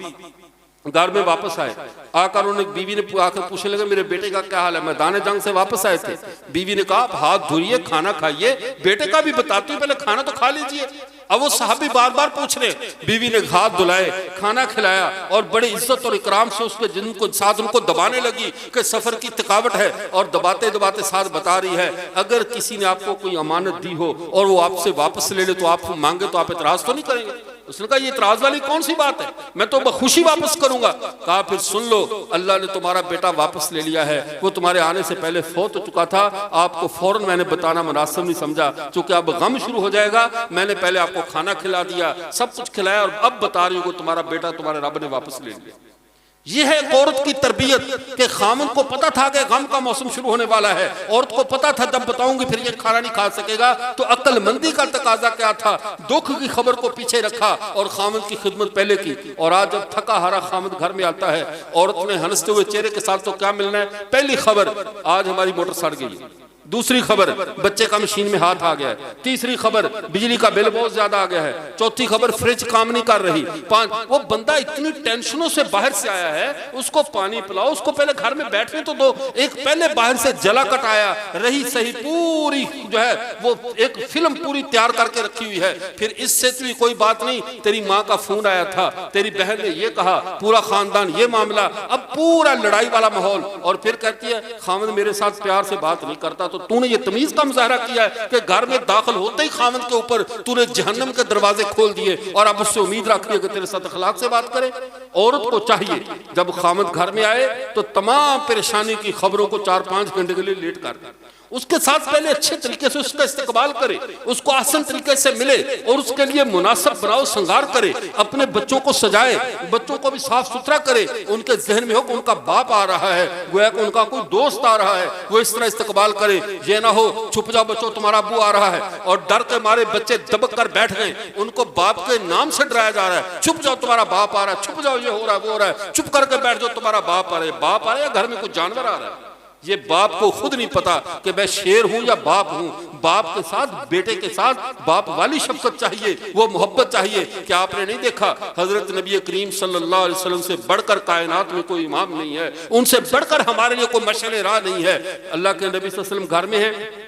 घर में वापस आए, आकर उन्हें बीवी ने आकर पूछने लगे मेरे बेटे का क्या हाल है, मैदान जंग से वापस आए थे। बीवी ने कहा आप हाथ धोइए, खाना खाइए, बेटे का भी बताती हूँ, पहले खाना तो खा लीजिए। अब वो साहबी बार बार पूछ रहे, बीवी ने हाथ धुलाए, खाना खिलाया और बड़ी इज्जत और इकराम से उसके जिनको साथ उनको दबाने लगी कि सफर की थकावट है, और दबाते दबाते साथ बता रही है अगर किसी ने आपको कोई अमानत दी हो और वो आपसे वापस ले ले तो आप मांगे तो आप इतराज तो नहीं करेंगे? उसने कहा ये इतराज वाली कौन सी बात है, मैं तो बखुशी वापस करूंगा। कहा फिर सुन लो, अल्लाह ने तुम्हारा बेटा वापस ले लिया है, वो तुम्हारे आने से पहले फौत हो चुका था, आपको फौरन मैंने बताना मुनासिब नहीं समझा, क्योंकि अब गम शुरू हो जाएगा। मैंने पहले आपको खाना खिला दिया, सब कुछ खिलाया, और अब बता रही हूँ कि तुम्हारा बेटा तुम्हारे रब ने वापस ले लिया। ये है औरत की तरबियत कि खामन को पता था कि गम का मौसम शुरू होने वाला है, औरत को पता था जब बताऊंगी फिर ये खाना नहीं खा सकेगा, तो अक्लमंदी का तकाजा क्या था, दुख की खबर को पीछे रखा और खामन की खिदमत पहले की। और आज जब थका हारा खामन घर में आता है, औरत ने हंसते हुए चेहरे के साथ तो क्या मिलना है, पहली खबर आज हमारी मोटर सड़ गई, दूसरी खबर बच्चे का मशीन में हाथ आ गया है, तीसरी खबर बिजली का बिल बहुत ज्यादा आ गया है, चौथी खबर फ्रिज काम नहीं कर रही, वो बंदा इतनी टेंशनों से बाहर से आया है, उसको पानी पिलाओ, उसको पहले घर में बैठने तो दो। एक पहले बाहर से जला कटाया रही सही पूरी जो है वो एक फिल्म पूरी तैयार करके रखी हुई है, फिर इससे भी कोई बात नहीं, तेरी माँ का फोन आया था, तेरी बहन ने ये कहा, पूरा खानदान ये मामला, अब पूरा लड़ाई वाला माहौल। और फिर कहती है खामद मेरे साथ प्यार से बात नहीं करता, तो तूने ये तमीज का मुजाहरा किया है कि घर में दाखिल होते ही खामद के ऊपर तूने जहन्नम के दरवाजे खोल दिए और अब उससे उम्मीद रखी है कि तेरे साथ अखलाक से बात करे। औरत को चाहिए जब खामद घर में आए तो तमाम परेशानी की खबरों को 4-5 घंटे के लिए लेट कर दे, उसके साथ पहले अच्छे तरीके से उसका इस्तेकबाल करे, उसको आसान तरीके से मिले और उसके लिए मुनासिब बनाओ श्रृंगार करे, अपने बच्चों को सजाए, बच्चों को भी साफ सुथरा करे, उनके जहन में हो कि उनका बाप आ रहा है, गोया कि उनका कोई दोस्त आ रहा है, वो इस तरह इस्तेकबाल करे। ये ना हो छुप जाओ बच्चों तुम्हारा अब्बू आ रहा है और डर के मारे बच्चे दबक कर बैठ गए, उनको बाप के नाम से डराया जा रहा है, छुप जाओ तुम्हारा बाप आ रहा है, छुप जाओ ये हो रहा है वो हो रहा है, चुप करके बैठ जाओ तुम्हारा बाप आ रहा है। बाप आ रहा है, घर में कुछ जानवर आ रहा है, ये बाप को खुद नहीं पता कि मैं शेर हूं या बाप हूं। बाप के साथ बेटे के साथ बाप वाली शफकत चाहिए, वो मोहब्बत चाहिए। क्या आपने नहीं देखा हजरत नबी करीम सल्लल्लाहु अलैहि वसल्लम से बढ़कर कायनात में कोई इमाम नहीं है, उनसे बढ़कर हमारे लिए कोई मशअल राह नहीं है। अल्लाह के नबी सल्लल्लाहु अलैहि वसल्लम घर में है,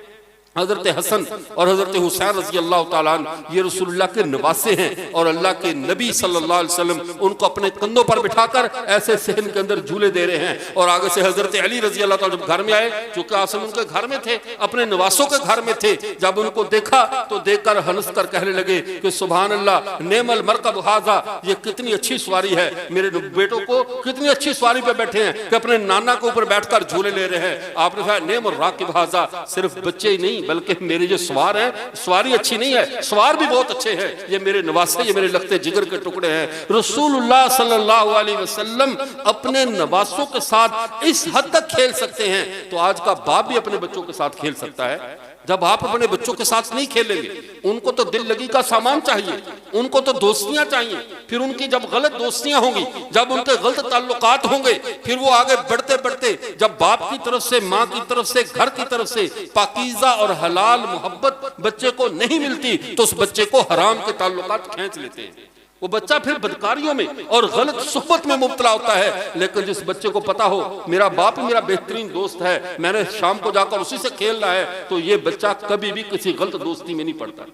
हजरत हसन और हजरत हुसैन रज़ी अल्लाह ताला अन्हु ये रसूलुल्लाह के नवासे हैं और अल्लाह के नबी सल्लल्लाहु अलैहि वसल्लम उनको अपने कंधों पर बिठाकर ऐसे सहन के अंदर झूले दे रहे हैं। और आगे से हजरत अली रज़ी अल्लाह ताला जब घर में आए, चूंकि आसम उनके घर में थे, अपने नवासों के घर में थे, जब उनको देखा तो देखकर हंस कर कहने लगे कि सुभान अल्लाह नेमल मरकब हाजा, ये कितनी अच्छी सवारी है, मेरे बेटों को कितनी अच्छी सवारी पे बैठे हैं कि अपने नाना के ऊपर बैठकर झूले ले रहे हैं। आपने कहा नेमल राकिब हाजा, सिर्फ बच्चे ही नहीं बल्कि मेरे जो सवार हैं, सवारी अच्छी नहीं है, सवार भी बहुत अच्छे हैं, ये मेरे नवासे, ये मेरे लगते जिगर के टुकड़े हैं। रसूलुल्लाह सल्लल्लाहु अलैहि वसल्लम अपने नवासों के साथ इस हद तक खेल सकते हैं, तो आज का बाप भी अपने बच्चों के साथ खेल सकता है। जब आप अपने बच्चों के साथ नहीं खेलेंगे, उनको तो दिल लगी का सामान चाहिए, उनको तो दोस्तियां चाहिए, फिर उनकी जब गलत दोस्तियां होंगी, जब उनके गलत ताल्लुकात होंगे, फिर वो आगे बढ़ते बढ़ते जब बाप की तरफ से, माँ की तरफ से, घर की तरफ से पाकीज़ा और हलाल मोहब्बत बच्चे को नहीं मिलती, तो उस बच्चे को हराम के ताल्लुकात खींच लेते हैं। वो बच्चा फिर बदकारियों में और गलत सुहबत में मुब्तला होता है। लेकिन जिस बच्चे को पता हो मेरा बाप मेरा बेहतरीन दोस्त है, मैंने शाम को जाकर उसी से खेलना है, तो ये बच्चा कभी भी किसी गलत दोस्ती में नहीं पड़ता।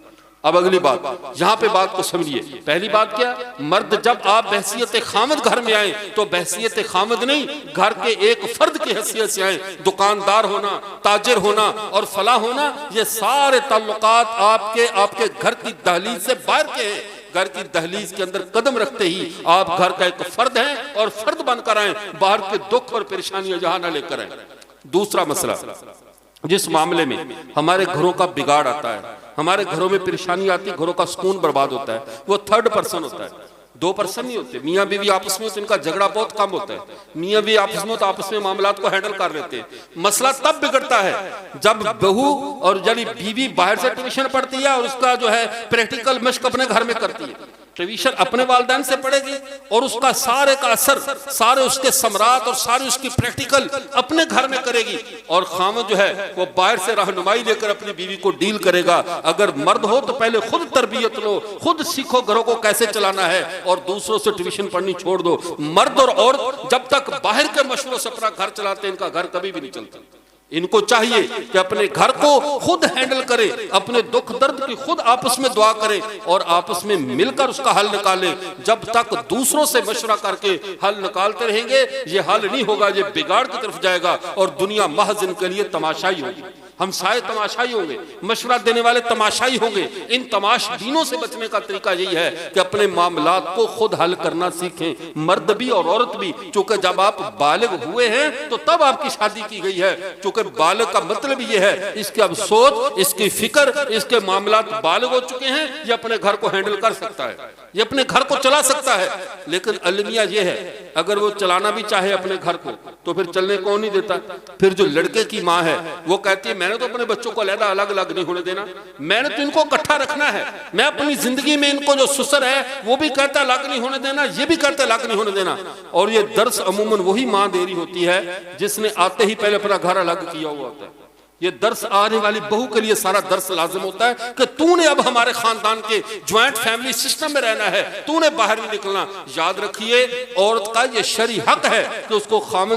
अब अगली बात, यहाँ पे बात को समझिए। पहली बात क्या, मर्द जब आप बहसियत खामद घर में आए तो बहसियत खामद नहीं, घर के एक फर्द की हैसियत से आए। दुकानदार होना, ताजिर होना और फलाह होना, ये सारे ताल्लुकात आपके घर की दहलीज से बाहर के हैं। घर की दहलीज के अंदर कदम रखते ही आप घर का एक फर्द हैं और फर्द बनकर आए, बाहर के दुख और परेशानियां जहां ना लेकर आए। दूसरा मसला, जिस मामले में हमारे घरों का बिगाड़ आता है, हमारे घरों में परेशानी आती है, घरों का सुकून बर्बाद होता है, वो थर्ड पर्सन होता है। 2 पर्सन नहीं होते, मियाँ बीवी आपस में, तो इनका झगड़ा बहुत कम होता है। मियाँ बीवी आपस में तो आपस में मामलात को हैंडल कर लेते हैं। मसला तब बिगड़ता है जब बहू और यानी बीवी बाहर से ट्यूशन पढ़ती है और उसका जो है प्रैक्टिकल मश्क अपने घर में करती है। ट्यूशन अपने वालिदैन से पढ़ेगी और उसका सारे का असर, सारे उसके सम्राट और सारी उसकी प्रैक्टिकल अपने घर में करेगी। और खामद जो है वो बाहर से रहनुमाई लेकर अपनी बीवी को डील करेगा। अगर मर्द हो तो पहले खुद तरबियत लो, खुद सीखो घरों को कैसे चलाना है और दूसरों से ट्यूशन पढ़नी छोड़ दो। मर्द और औरत जब तक बाहर के मशवरों से अपना घर चलाते हैं, इनका घर कभी भी नहीं चलता। इनको चाहिए कि अपने घर को खुद हैंडल करे, अपने दुख दर्द की खुद आपस में दुआ करे और आपस में मिलकर उसका हल निकाले। जब तक दूसरों से मशवरा करके हल निकालते रहेंगे, ये हल नहीं होगा, ये बिगाड़ की तरफ जाएगा और दुनिया महज इनके लिए तमाशाई होगी। हम सारे तमाशाई होंगे, मशवरा देने वाले तमाशाई होंगे। इन तमाशबीनों से बचने का तरीका यही है कि अपने मामलात को खुद हल करना सीखें, मर्द भी और औरत भी। चूंकि जब आप बालिग हुए हैं तो तब आपकी शादी की गई है। चूंकि बालिग का मतलब ये है, इसकी अब सोच, इसकी फिक्र, इसके मामलात बालिग हो चुके हैं, ये अपने घर को हैंडल कर सकता है, ये अपने घर को चला सकता है। लेकिन अलमिया ये है, अगर वो चलाना भी चाहे अपने घर को तो फिर चलने कौन नहीं देता। फिर जो लड़के की माँ है वो कहती है मैंने तो अपने बच्चों को अलग अलग नहीं होने देना, मैंने तो इनको इकट्ठा रखना है। मैं अपनी जिंदगी में इनको जो सुसर है वो भी कहता अलग नहीं होने देना, ये भी कहता अलग नहीं होने देना। और ये दर्स अमूमन वही माँ दे रही होती है जिसने आते ही पहले अपना घर अलग किया हुआ होता है। ये दर्स आने वाली बहू के लिए सारा दर्स लाजिम होता है कि तूने अब हमारे खानदान के ज्वाइंट फैमिली सिस्टम में रहना है, तूने बाहर नहीं निकलना। याद रखिए, औरत का ये शरई हक है कि उसको खामन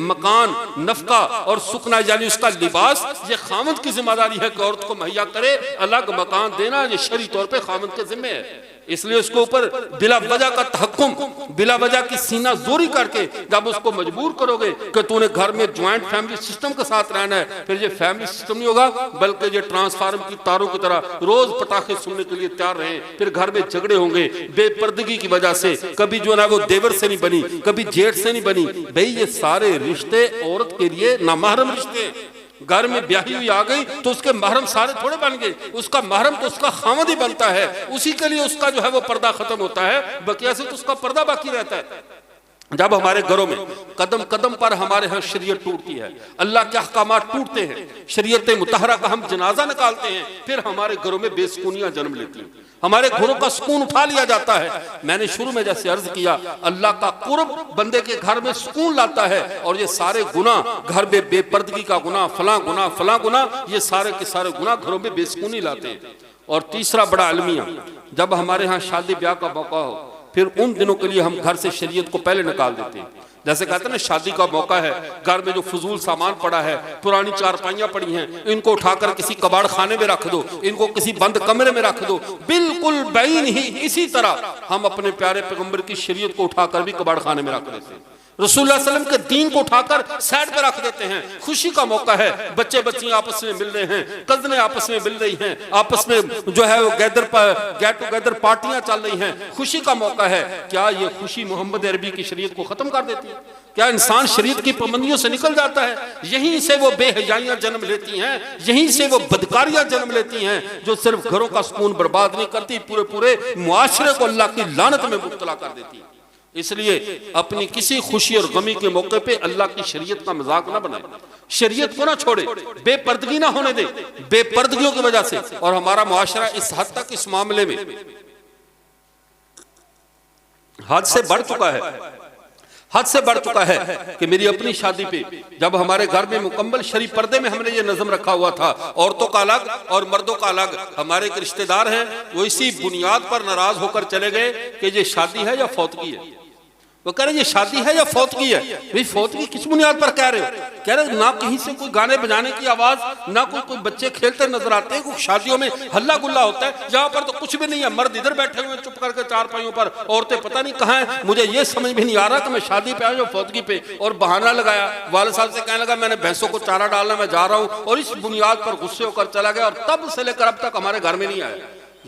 मकान, नफका और सुकना यानी उसका लिबास, ये खामन की जिम्मेदारी है कि औरत को मुहैया करे। अलग मकान देना ये शरई तौर पर खामन के जिम्मे है। इसलिए उसके ऊपर बिला वजह का तहक्कुम, बिला वजह की सीना जोरी करके जब उसको मजबूर करोगे कि तूने घर में ज्वाइंट फैमिली सिस्टम के साथ रहना है, फिर ये फैमिली सिस्टम नहीं होगा बल्कि ये ट्रांसफार्मर की तारों की तरह रोज पटाखे सुनने के लिए तैयार रहे। फिर घर में झगड़े होंगे बेपर्दगी की वजह से, कभी जो ना वो देवर से नहीं बनी, कभी जेठ से नहीं बनी। भाई ये सारे रिश्ते औरत के लिए नामहरम रिश्ते। घर में ब्याही हुई आ गई तो उसके महरम सारे थोड़े बन गए, उसका महरम तो उसका खामद ही बनता है, उसी के लिए उसका जो है वो पर्दा खत्म होता है, बकिया से तो उसका पर्दा बाकी रहता है। जब हमारे घरों में कदम कदम पर हमारे यहाँ शरीयत टूटती है, अल्लाह के अहकामात टूटते हैं, शरीयत मुतहरा का हम जनाजा निकालते हैं, फिर हमारे घरों में बेसुकूनियां जन्म लेती हैं, हमारे घरों का सुकून उठा लिया जाता है। मैंने शुरू में जैसे अर्ज किया, अल्लाह का कुर्ब बंदे के घर में सुकून लाता है और ये सारे गुना, घर में बेपर्दगी का गुना, फलां गुना, ये सारे के सारे गुना घरों में बेसुकूनी लाते हैं। और तीसरा बड़ा अलमिया, जब हमारे यहाँ शादी ब्याह का मौका हो फिर उन दिनों के लिए हम घर से शरीयत को पहले निकाल देते हैं। जैसे कहते हैं ना, शादी का मौका है, घर में जो फजूल सामान पड़ा है, पुरानी चारपाइयां पड़ी हैं, इनको उठाकर किसी कबाड़ खाने में रख दो, इनको किसी बंद कमरे में रख दो। बिल्कुल बैन ही इसी तरह हम अपने प्यारे पैगंबर की शरीयत को उठाकर भी कबाड़ खाने में रख देते हैं, रसूलुल्लाह सल्लल्लाहु अलैहि वसल्लम के दीन को उठाकर साइड पे रख देते हैं। खुशी का मौका है, बच्चे बच्चियां आपस में मिल रहे हैं, कज़नें आपस में मिल रही हैं, आपस में जो है वो गेट टुगेदर पार्टियां चल रही हैं, खुशी का मौका है। क्या ये खुशी मोहम्मद अरबी की शरीयत को खत्म कर देती है? क्या इंसान शरीयत की पाबंदियों से निकल जाता है? यहीं से वो बेहयाइयां जन्म लेती हैं, यहीं से वो बदकारियां जन्म लेती हैं जो सिर्फ घरों का सुकून बर्बाद नहीं करती, पूरे मुआशरे को अल्लाह की लानत में मुब्तला कर देती है। इसलिए अपनी किसी खुशी और गमी के मौके पे अल्लाह की शरीयत का मजाक ना बनाए, शरीयत को ना छोड़े, बेपर्दगी ना होने दे। बेपर्दगियों की वजह से और हमारा मुआशरा इस हद तक इस मामले में हद से बढ़ चुका है कि मेरी अपनी शादी पे जब हमारे घर में मुकम्मल शरीफ पर्दे में हमने ये नज़म रखा हुआ था, औरतों का अलग और मर्दों का अलग। हमारे एक रिश्तेदार हैं, वो इसी बुनियाद पर नाराज होकर चले गए कि ये शादी है या फौतगी है। वो कह रहे ये शादी है या फौतगी है। भाई फौतगी किस बुनियाद पर कह रहे हो? कह रहे ना कहीं से कोई गाने बजाने की आवाज, ना कोई बच्चे खेलते नजर आते हैं, शादियों में हल्ला गुल्ला होता है, यहाँ पर तो कुछ भी नहीं है, मर्द इधर बैठे हुए चुप करके चारपाइयों पर, औरतें पता नहीं कहाँ हैं। मुझे ये समझ भी नहीं आ रहा कि मैं शादी पे आया हूँ फौतगी पे, और बहाना लगाया। वाले साहब से कहने लगा मैंने भैंसों को चारा डालना, मैं जा रहा हूँ, और इस बुनियाद पर गुस्से होकर चला गया और तब से लेकर अब तक हमारे घर में नहीं आया।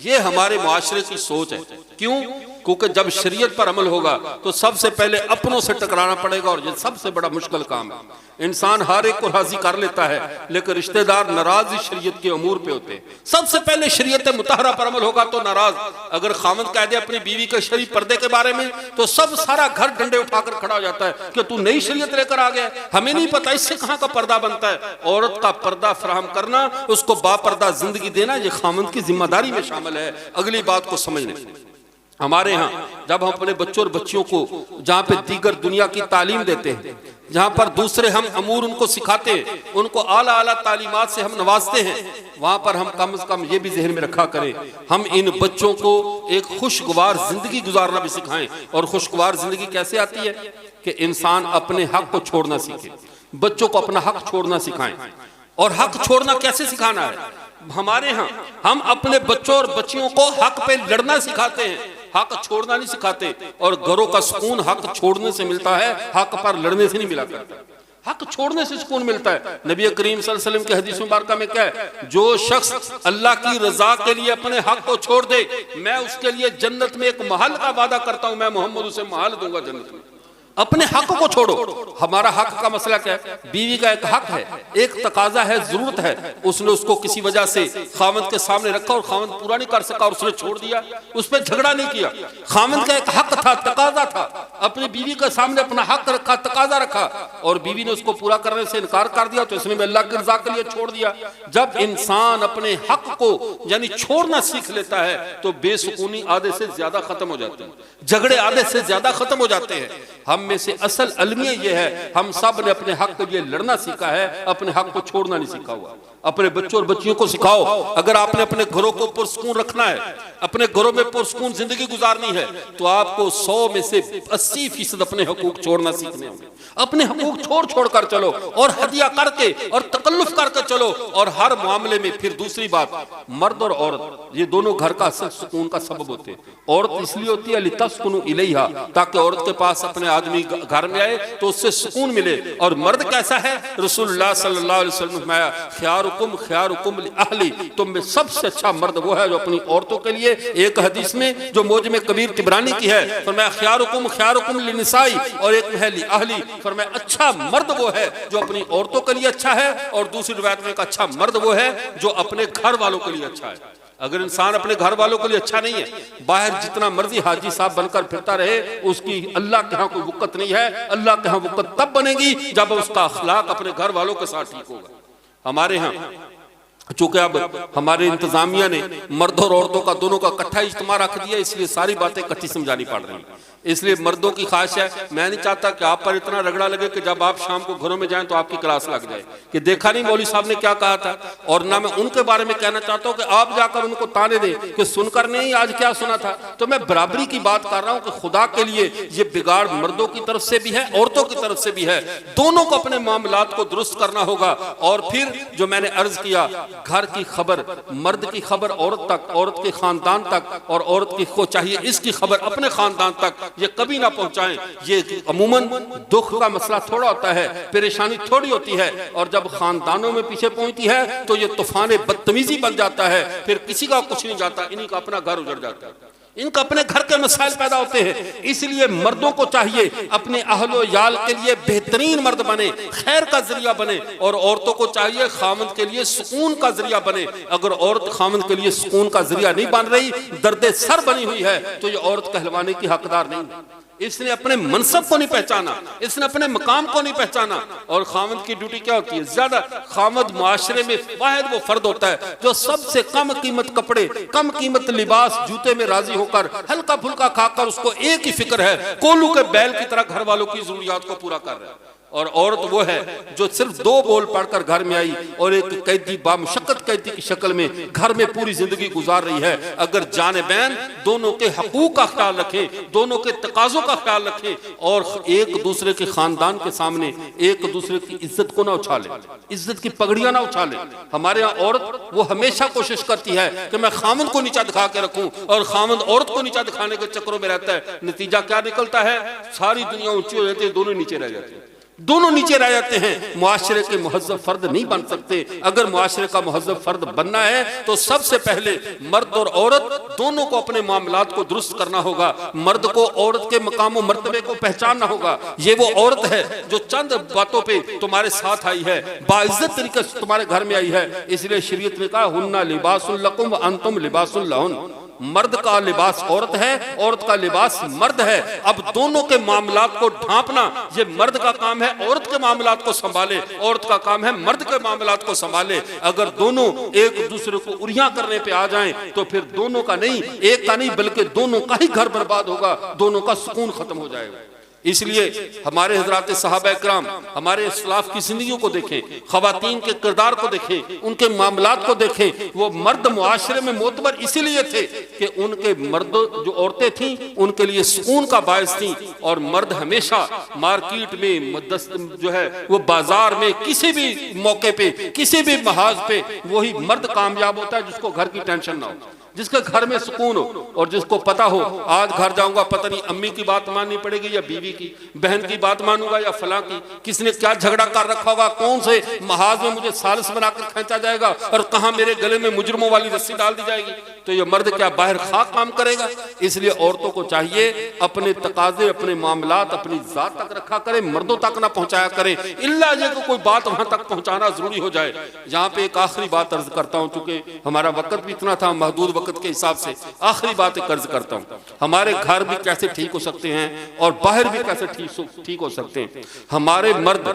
ये हमारे मुआशरे की सोच है। क्यों? क्योंकि जब शरीयत पर अमल होगा तो सबसे पहले अपनों से टकराना पड़ेगा, और ये सबसे बड़ा मुश्किल काम है। इंसान हर एक को राजी कर लेता है, लेकिन रिश्तेदार नाराज ही शरीयत के अमूर पे होते हैं। सबसे पहले शरीयत मुतहरा पर अमल होगा तो नाराज। अगर खामद कह दे अपनी बीवी के शरीफ पर्दे के बारे में, तो सब सारा घर डंडे उठाकर खड़ा हो जाता है कि तू नई शरीयत लेकर आ गया, हमें नहीं पता इससे कहां का पर्दा बनता है। औरत का पर्दा फराहम करना, उसको बापर्दा जिंदगी देना, ये खामद की जिम्मेदारी में शामिल है। अगली बात को समझने, हमारे यहाँ जब हम अपने बच्चों और बच्चियों को जहाँ पे दीगर दुनिया की तालीम देते हैं, जहाँ पर दूसरे हम अमूर उनको सिखाते हैं, उनको आला आला तालीमात से हम नवाजते हैं, वहाँ पर हम कम से कम ये भी जहन में रखा करें, हम इन बच्चों को एक खुशगवार जिंदगी गुजारना भी सिखाएं। और खुशगवार जिंदगी कैसे आती है कि इंसान अपने हक को छोड़ना सीखे, बच्चों को अपना हक छोड़ना सिखाएं। और हक छोड़ना कैसे सिखाना है? हमारे यहाँ हम अपने बच्चों और बच्चियों को हक पे लड़ना सिखाते हैं, हक छोड़ना नहीं सिखाते। और घरों का सुकून हक छोड़ने से मिलता है, हक पर लड़ने से नहीं मिला करता। हक छोड़ने से सुकून मिलता है। नबी करीम सल्लल्लाहु अलैहि वसल्लम के हदीस मुबारका में क्या है? जो शख्स अल्लाह की रजा के लिए अपने हक को छोड़ दे, मैं उसके लिए जन्नत में एक महल का वादा करता हूं, मैं मोहम्मद उसे महल दूंगा जन्नत में। अपने हक को छोड़ो। हमारा हक का मसला क्या है? बीवी का एक हक है, एक तकाजा है, जरूरत है, उसने उसको किसी वजह से खामद के सामने रखा और खामद पूरा नहीं कर सका और उसने छोड़ दिया, उस पर झगड़ा नहीं किया। खामद का एक हक था, तकाजा था, अपनी बीवी के सामने अपना हक रखा, तकाजा रखा, और बीवी ने उसको पूरा करने से इनकार कर दिया, तो इसने अल्लाह की रजा के लिए छोड़ दिया। जब इंसान अपने हक को यानी छोड़ना सीख लेता है, तो बेसुकूनी आधे से ज्यादा खत्म हो जाती है, झगड़े आधे से ज्यादा खत्म हो जाते हैं। हम में से असल अलमिया यह है, हम सब ने अपने हक के लिए लड़ना सीखा है, अपने हक को छोड़ना नहीं सीखा हुआ। अपने बच्चों और बच्चियों को सिखाओ। अगर आपने अपने घरों को पुरसुकून रखना है, अपने घरों में पुरसुकून जिंदगी गुजारनी है, तो आपको 100 में से 80% अपने हकूक छोड़ना सीखने होंगे। अपने हकूक छोड़ छोड़ कर चलो, और हदिया करके और तकल्लुफ करके चलो। और हर मामले में फिर दूसरी बात, मर्द और औरत ये दोनों घर का असल सुकून का सबब होते हैं। औरत इसलिए होती है लितस्कुनु इलैहा, ताकि औरत के पास अपने आदमी घर में आए तो उससे सुकून मिले। और मर्द कैसा है? रसूलुल्लाह सल्लल्लाहु अलैहि वसल्लम ने फरमाया, ख्यारुकुम लिअहली, तुम में सबसे अच्छा मर्द वो है जो अपनी औरतों के लिए, एक हदीस में जो मौजम कबीर तिबरानी की है, फरमाया ख्यारुकुम लिनिसाई, और एक है लिअहली, फरमाया अच्छा मर्द वो है जो अपनी औरतों के लिए अच्छा है, और दूसरी रिवायत में एक अच्छा मर्द वो है जो अपने घर वालों के लिए अच्छा है। अगर इंसान अपने घर वालों के लिए अच्छा नहीं है, बाहर जितना मर्जी हाजी साहब बनकर फिरता रहे, उसकी अल्लाह के यहाँ कोई वक़्त नहीं है। अल्लाह के यहाँ वक़्त तब बनेगी जब उसका अखलाक अपने घर वालों के साथ ठीक होगा। हमारे यहाँ चूंकि अब हमारे इंतजामिया ने मर्दों और औरतों का दोनों का इकट्ठा इज्तिमा रख दिया, इसलिए सारी बातें इकट्ठी समझानी पड़ रही है। इसलिए मर्दों की ख्वाहिश है, मैं नहीं चाहता कि आप पर इतना रगड़ा लगे कि जब आप शाम को घरों में जाएं तो आपकी क्लास लग जाए कि देखा नहीं मौलवी साहब ने क्या कहा था। और ना मैं उनके बारे में कहना चाहता हूं कि आप जाकर उनको ताने दें कि सुनकर नहीं आज क्या सुना था। तो मैं बराबरी की बात कर रहा हूं कि खुदा के लिए ये बिगाड़ मर्दों की तरफ से भी है, औरतों की तरफ से भी है। दोनों को अपने मामलात को दुरुस्त करना होगा। और फिर जो मैंने अर्ज किया, घर की खबर, मर्द की खबर औरत तक, औरत के खानदान तक, और औरत की को चाहिए इसकी खबर अपने खानदान तक, ये कभी ना पहुंचाएं। ये अमूमन दुख का मसला थोड़ा होता है, परेशानी थोड़ी होती है, और जब खानदानों में पीछे पहुंचती है तो ये तूफान बदतमीजी बन जाता है, फिर किसी का कुछ नहीं जाता, इन्हीं का अपना घर उजड़ जाता है, इनका अपने घर के मसाइल पैदा होते हैं। इसलिए मर्दों को चाहिए अपने अहलो याल के लिए बेहतरीन मर्द बने, खैर का जरिया बने, और औरतों को चाहिए खामद के लिए सुकून का जरिया बने। अगर औरत खामद के लिए सुकून का जरिया नहीं बन रही, दर्द सर बनी हुई है, तो ये औरत कहलवाने की हकदार नहीं है। इसने अपने मनसब को नहीं पहचाना, इसने अपने मकाम को नहीं पहचाना। और खामद की ड्यूटी क्या होती है? ज्यादा खामद मुआशरे में वाहिद वो फर्द होता है जो सबसे कम कीमत कपड़े, कम कीमत लिबास, जूते में राजी होकर हल्का फुल्का खाकर उसको एक ही फिक्र है, कोलू के बैल की तरह घर वालों की जरूरियात को पूरा कर रहा है। और औरत वो है जो सिर्फ 2 बोल पढ़कर घर में आई और एक कैदी, बामुशक्कत कैदी की शक्ल में घर में पूरी जिंदगी गुजार रही है। अगर जाने बैन दोनों के हकूक का ख्याल रखें, दोनों के तकाजों का ख्याल रखें, और एक दूसरे के खानदान के सामने एक दूसरे की इज्जत को ना उछाले, इज्जत की पगड़ियां ना उछाले। हमारे यहाँ औरत वो हमेशा कोशिश करती है कि मैं खामद को नीचा दिखा के रखूं, और खामद औरत को नीचा दिखाने के चक्करों में रहता है। नतीजा क्या निकलता है? सारी दुनिया ऊंची हो जाती है, दोनों नीचे रह जाते हैं। दोनों नीचे रह जाते हैं, मुआशरे के मुहज्जब फर्द नहीं बन सकते। अगर मुआशरे का मुहज्जब फर्द बनना है तो सबसे पहले मर्द और औरत दोनों को अपने मामलात को दुरुस्त करना होगा। मर्द को औरत के मकाम और मर्तबे को पहचानना होगा। ये वो औरत है जो चंद बातों पे तुम्हारे साथ आई है, बाइज्जत तरीके से तुम्हारे घर में आई है। इसलिए शरीयत ने कहा हुन्ना लिबासुल लकुम व अंतुम लिबासुल लहुन। मर्द का लिबास औरत है, औरत का लिबास मर्द है। अब दोनों के मामलात को ढांपना ये मर्द का काम है, औरत के मामलात को संभाले, औरत का काम है मर्द के मामलात को संभाले। अगर दोनों एक दूसरे को उरिया करने पे आ जाएं तो फिर दोनों का नहीं, एक का नहीं बल्कि दोनों का ही घर बर्बाद होगा, दोनों का सुकून खत्म हो जाएगा। इसलिए हमारे हजरात सहाबा इकराम, हमारे इस्लाफ की जिंदगी को देखें, खवातीन के किरदार को देखें, उनके मामलात को देखें। वो मर्द मुआशरे में मोतबर इसीलिए थे कि उनके मर्द जो औरतें थीं उनके लिए सुकून का बायस थी। और मर्द हमेशा मार्केट में जो है वो बाजार में किसी भी मौके पे किसी भी महाज पे वही मर्द कामयाब होता है जिसको घर की टेंशन ना हो, जिसके घर में सुकून हो और जिसको पता हो आज घर जाऊंगा पता नहीं अम्मी की बात माननी पड़ेगी या बीवी की, बहन की बात मानूंगा या फलां की, किसने क्या झगड़ा कर रखा होगा, कौन से महाज में मुझे सालिस बनाकर खींचा जाएगा और कहां मेरे गले में मुजरमों वाली रस्सी डाल दी जाएगी। तो ये मर्द क्या बाहर खाक काम करेगा? इसलिए औरतों को चाहिए अपने तकाजे, अपने मामलात अपनी जात तक रखा करे, मर्दों तक ना पहुंचाया करे, इल्ला ये को कोई बात वहां तक पहुंचाना जरूरी हो जाए। यहाँ पे एक आखिरी बात अर्ज करता हूँ, चूंकि हमारा वक्त भी इतना था, महदूद वक्त के हिसाब से आखिरी बात कर्ज करता हूं। हमारे घर भी कैसे ठीक हो सकते हैं और बाहर भी कैसे ठीक हो सकते हैं। हमारे मर्द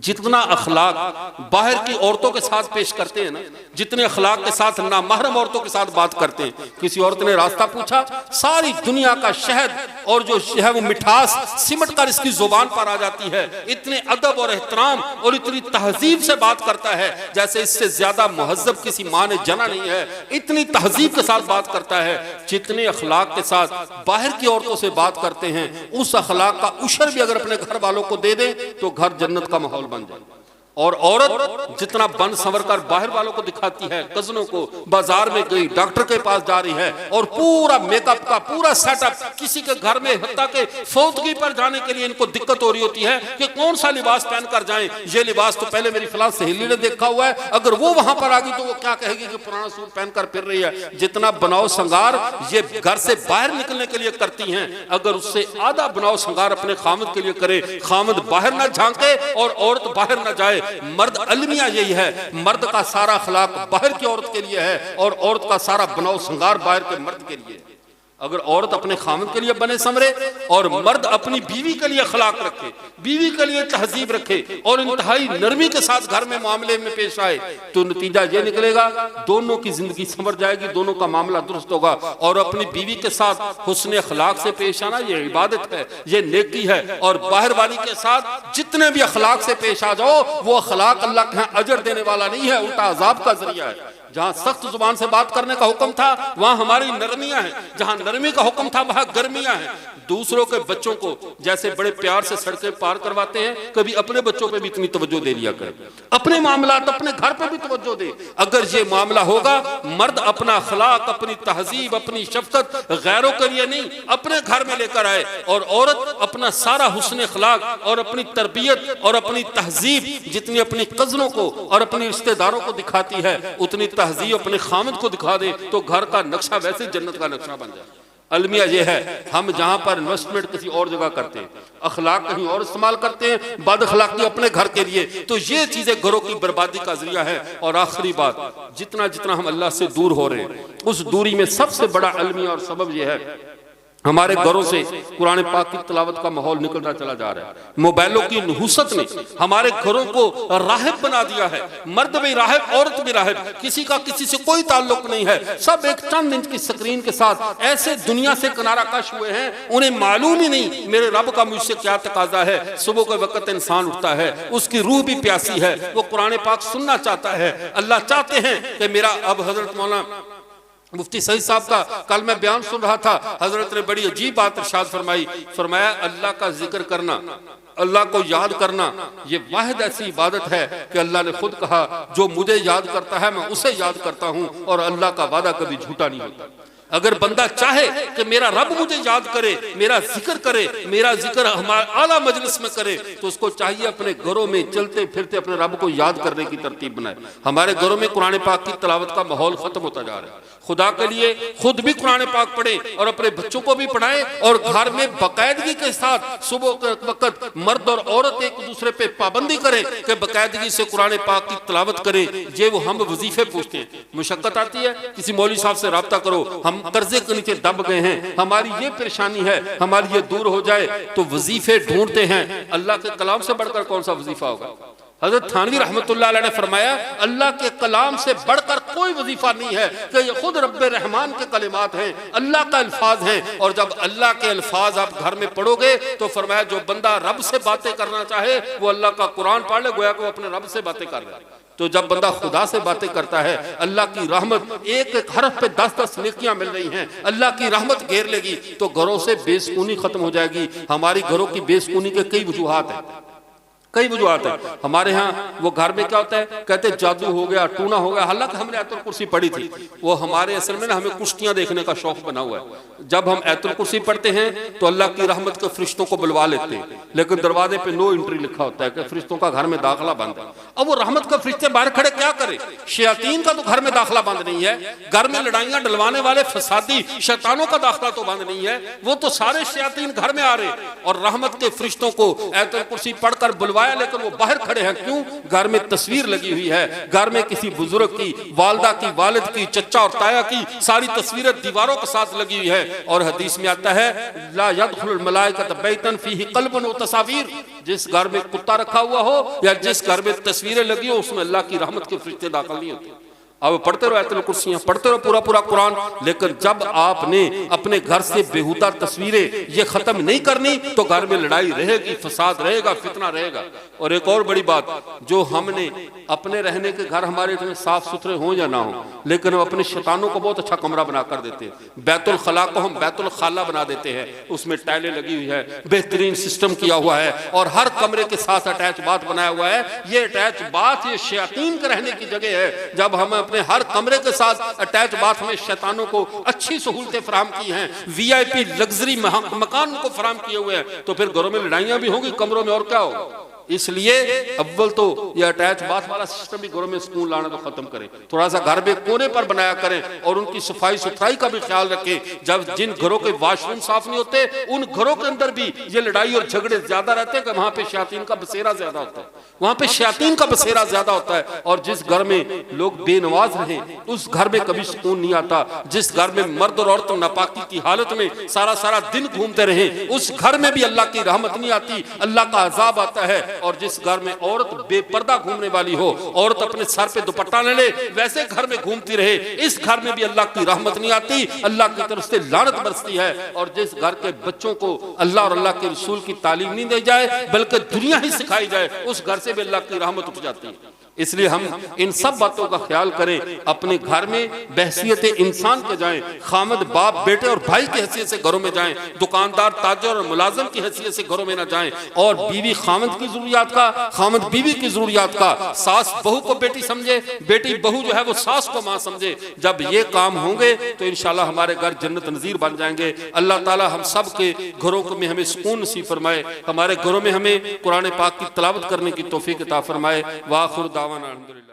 जितना अखलाक बाहर की औरतों के साथ पेश करते हैं ना, जितने अखलाक के साथ नामहरम औरतों के साथ बात करते हैं। किसी औरत ने रास्ता पूछा, सारी दुनिया का शहद और जो है वो मिठास सिमट कर इसकी जुबान पर आ जाती है। इतने अदब और एहतराम और इतनी तहजीब से बात करता है जैसे इससे ज्यादा मुहज्जब किसी माँ ने जना नहीं है। इतनी तहजीब के साथ बात करता है। जितने अखलाक के साथ बाहर की औरतों से बात करते हैं, उस अखलाक का उशर भी अगर अपने घर वालों को दे दे तो घर जन्नत का माहौल बन जाए। और औरत जितना बन संवर कर बाहर वालों को दिखाती है, कजनों को, बाजार में गई, डॉक्टर के पास जा रही है और पूरा मेकअप का पूरा सेटअप, किसी के घर में हत्ता के फौतगी पर जाने के लिए इनको दिक्कत हो रही होती है कि कौन सा लिबास पहनकर जाएं। ये लिबास तो पहले मेरी फलां सहेली ने देखा हुआ है, अगर वो वहां पर आ गई तो वो क्या कहेगी कि पुराना सूट पहनकर फिर रही है। जितना बनाओ संगार ये घर से बाहर निकलने के लिए करती हैं, अगर उससे आधा बनाओ संगार अपने खामद के लिए करे, खामद बाहर ना झांके और औरत बाहर ना जाए। मर्द अलमिया यही है, मर्द का सारा अखलाक बाहर की औरत के लिए है और औरत का सारा बनाओ श्रृंगार बाहर के मर्द के लिए। अगर औरत अपने खामद के लिए बने समरे और मर्द अपनी बीवी के लिए अखलाक रखे, बीवी के लिए तहजीब रखे और इंतहाई नरमी के साथ घर में मामले में पेश आए, तो नतीजा ये निकलेगा दोनों की जिंदगी संवर जाएगी, दोनों का मामला दुरुस्त होगा। और अपनी बीवी के साथ हुस्न अखलाक से पेश आना ये इबादत है, ये नेकी है। और बाहर वाली के साथ जितने भी अखलाक से पेश आ जाओ, वो अखलाक अल्लाह के यहाँ अजर देने वाला नहीं है, उल्टा अजाब का जरिया है। जहां सख्त जुबान से बात करने का हुक्म था वहां हमारी नरमियां हैं, जहां नरमी का हुक्म था वहां गर्मियां हैं। दूसरों के बच्चों को जैसे बड़े प्यार से सड़कें पार करवाते हैं, कभी अपने बच्चों पे भी इतनी तवज्जो दे लिया करें, अपने मामलात अपने घर पे भी तवज्जो दे। अगर ये मामला होगा, मर्द अपना अखलाक, अपनी तहजीब, अपनी शफकत गैरों के लिए नहीं अपने घर में लेकर आए, और औरत अपना सारा हुस्न अखलाक और अपनी तरबियत और अपनी तहजीब जितनी अपनी कजनों को और अपने रिश्तेदारों को दिखाती है, उतनी तहजीब अपने खामद को दिखा दे तो घर का नक्शा वैसे जन्नत का नक्शा बन जाए। अलमिया ये है, हम जहां पर इन्वेस्टमेंट किसी और जगह करते हैं, अखलाक कहीं और इस्तेमाल करते हैं, बद अखलाकी अपने घर के लिए, तो ये चीजें घरों की बर्बादी का जरिया है। और आखिरी बात, जितना जितना हम अल्लाह से दूर हो रहे हैं, उस दूरी में सबसे बड़ा अलमिया और सबब यह है हमारे घरों से कुरान पाक की तिलावत का माहौल निकलता चला जा रहा है। मोबाइलों की नहुसत ने हमारे घरों को राहिब बना दिया है। मर्द भी राहिब, औरत भी राहिब, किसी का किसी से कोई ताल्लुक नहीं है। सब एक चंद इंच की स्क्रीन के साथ ऐसे दुनिया से किनारा कश हुए हैं, उन्हें मालूम ही नहीं मेरे रब का मुझसे क्या तकाजा है। सुबह के वक्त इंसान उठता है, उसकी रूह भी प्यासी है, वो कुरान पाक सुनना चाहता है। अल्लाह चाहते हैं कि मेरा, अब हजरत मौलाना मुफ्ती सईद साहब का कल मैं बयान सुन रहा था, हजरत ने बड़ी अजीब बात इरशाद फरमाई। फरमाया अल्लाह का जिक्र करना, अल्लाह को याद करना, ये वाहिद ऐसी इबादत है कि अल्लाह ने खुद कहा जो मुझे याद करता है मैं उसे याद करता हूँ और अल्लाह का वादा कभी झूठा नहीं होता। अगर बंदा चाहे कि मेरा रब मुझे याद करे, मेरा जिक्र करे, मेरा जिक्र हमारे आला मजलिस में करे, तो उसको चाहिए अपने घरों में चलते फिरते अपने रब को याद करने की तरतीब बनाए। हमारे घरों में कुरान पाक की तिलावत का माहौल खत्म होता जा रहा है। खुदा के लिए खुद भी कुरान पाक पढ़े और अपने बच्चों को भी पढ़ाएं, और घर में बाकायदगी के साथ सुबह के वक्त मर्द और औरत एक दूसरे पे पाबंदी करें कि बाकायदगी से कुरान पाक की तिलावत करें। ये वो हम वजीफे पूछते हैं, मुशक्कत आती है, किसी मौलवी साहब से रब्ता करो, हम कर्जे के नीचे दब गए हैं, हमारी ये परेशानी है, हमारी ये दूर हो जाए, तो वजीफे ढूंढते हैं। अल्लाह के कलाम से बढ़कर कौन सा वजीफा होगा? हजरत थानवी रहमतुल्लाह अलैह ने फरमाया, अल्लाह के कलाम से बढ़कर कोई वजीफा नहीं है कि ये खुद रब्बे रहमान के कलिमात हैं, अल्लाह का अल्फाज हैं। और जब अल्लाह के अल्फाज आप घर में पढ़ोगे तो फरमाया जो बंदा रब से बातें करना चाहे वो अल्लाह का कुरान पढ़ ले, गोया कि वो अपने रब से बातें कर रहा है। तो जब बंदा खुदा से बातें करता है, अल्लाह की रहमत एक एक हरफ पे 10-10 नेकियां मिल रही हैं, अल्लाह की रहमत घेर लेगी, तो घरों से बेसुकूनी खत्म हो जाएगी। हमारी घरों की बेसुकूनी के कई वजूहात हैं, कई वजूहात है। हमारे यहाँ वो घर में क्या होता है, कहते हैं जादू हो गया, टूना हो गया। हालांकि हमने आयतुल कुर्सी पढ़ी थी, वो हमारे असल में ना हमें कुश्तियां देखने का शौक बना हुआ है। जब हम आयतुल कुर्सी पढ़ते हैं तो अल्लाह की रहमत के फरिश्तों को बुलवा लेते हैं, लेकिन दरवाजे पे नो एंट्री लिखा होता है कि फरिश्तों का घर में दाखिला बंद है। अब वो रहमत के फरिश्ते बाहर खड़े क्या करें? शयातीन का तो घर में दाखिला बंद नहीं है, घर में लड़ाइयां डलवाने वाले फसादी शैतानों का दाखिला तो बंद नहीं है, वो तो सारे शयातीन घर में आ रहे, और रहमत के फरिश्तों को आयतुल कुर्सी पढ़कर बुलवाया, लेकिन वो बाहर खड़े हैं। क्यों? घर में तस्वीर लगी हुई है, घर में किसी बुजुर्ग की, वालदा की, वालिद की, चचा और ताया की सारी तस्वीरें दीवारों के साथ लगी हुई है। और हदीस में आता है, ला यदखुलुल मलाइकतु बैतन फीही क़ल्बुन व तस्वीर, जिस घर में कुत्ता रखा हुआ हो या जिस घर में तस्वीरें लगी हो उसमें अल्लाह की रहमत के फरिश्ते दाखिल नहीं होते। अब पढ़ते रहो आयतुल कुर्सियां, पढ़ते रहो पूरा पूरा कुरान, लेकिन जब आपने अपने घर से बेहुदा तस्वीरें ये खत्म नहीं करनी तो घर में लड़ाई रहेगी, फसाद रहेगा, फितना रहेगा। और एक और बड़ी बात, जो हमने अपने रहने के घर हमारे इतने साफ सुथरे हों या ना हो, लेकिन हम अपने शैतानों को बहुत अच्छा कमरा बना कर देते हैं। बैतुल खला को हम बैतुल खाला बना देते हैं, उसमें टाइलें लगी हुई है, बेहतरीन सिस्टम किया हुआ है, और हर कमरे के साथ अटैच बाथ बनाया हुआ है। ये अटैच बाथ ये शयातीन के रहने की जगह है। जब हम अपने हर कमरे के साथ अटैच बाथ में शैतानों को अच्छी सहूलतें फराहम की हैं, वीआईपी लग्जरी मकान को फराहम किए हुए हैं, तो फिर घरों में लड़ाइयां भी होंगी कमरों में, और क्या होगा। इसलिए अव्वल तो ये अटैच बाथ वाला सिस्टम भी घरों में सुकून लाना तो खत्म करें, थोड़ा सा घर में कोने पर बनाया करें, और उनकी सफाई सुथराई का भी ख्याल रखें। जब जिन घरों के वाशरूम साफ नहीं होते उन घरों के अंदर भी ये लड़ाई और झगड़े ज्यादा रहते हैं कि वहां पे शयातीन का बसेरा ज्यादा होता है, वहां पे शयातीन का बसेरा ज्यादा होता है। और जिस घर में लोग बेनवाज रहे उस घर में कभी सुकून नहीं आता। जिस घर में मर्द और औरत नापाकी की हालत में सारा सारा दिन घूमते रहे उस घर में भी अल्लाह की रहमत नहीं आती, अल्लाह का अजाब आता है। और जिस घर में औरत बेपर्दा घूमने वाली हो, औरत अपने सर पे दुपट्टा न ले, वैसे घर में घूमती रहे, इस घर में भी अल्लाह की रहमत नहीं आती, अल्लाह की तरफ से लानत बरसती है। और जिस घर के बच्चों को अल्लाह और अल्लाह के रसूल की तालीम नहीं दी जाए बल्कि दुनिया ही सिखाई जाए, उस घर से भी अल्लाह की रहमत उठ जाती है। इसलिए हम इन सब बातों का ख्याल करें, अपने घर में बहसियत इंसान के जाएं, खामद बाप बेटे और भाई की हैसियत से घरों में जाएं, दुकानदार ताजर और मुलाजिम की हैसियत से घरों में ना जाएं, और बीवी खामद की जरूरियात का, खामद बीवी की जरूरियात का, सास बहू को बेटी समझे, बेटी बहू जो है वो सास को माँ समझे। जब ये काम होंगे तो इंशाल्लाह हमारे घर जन्नत नज़ीर बन जाएंगे। अल्लाह ताला हम सब के घरों में हमें सुकून नसीब फरमाए, हमारे घरों में हमें कुरान पाक की तिलावत करने की तौफीक अता फरमाए। वाखिर दावाना अल्हम्दुलिल्लाह।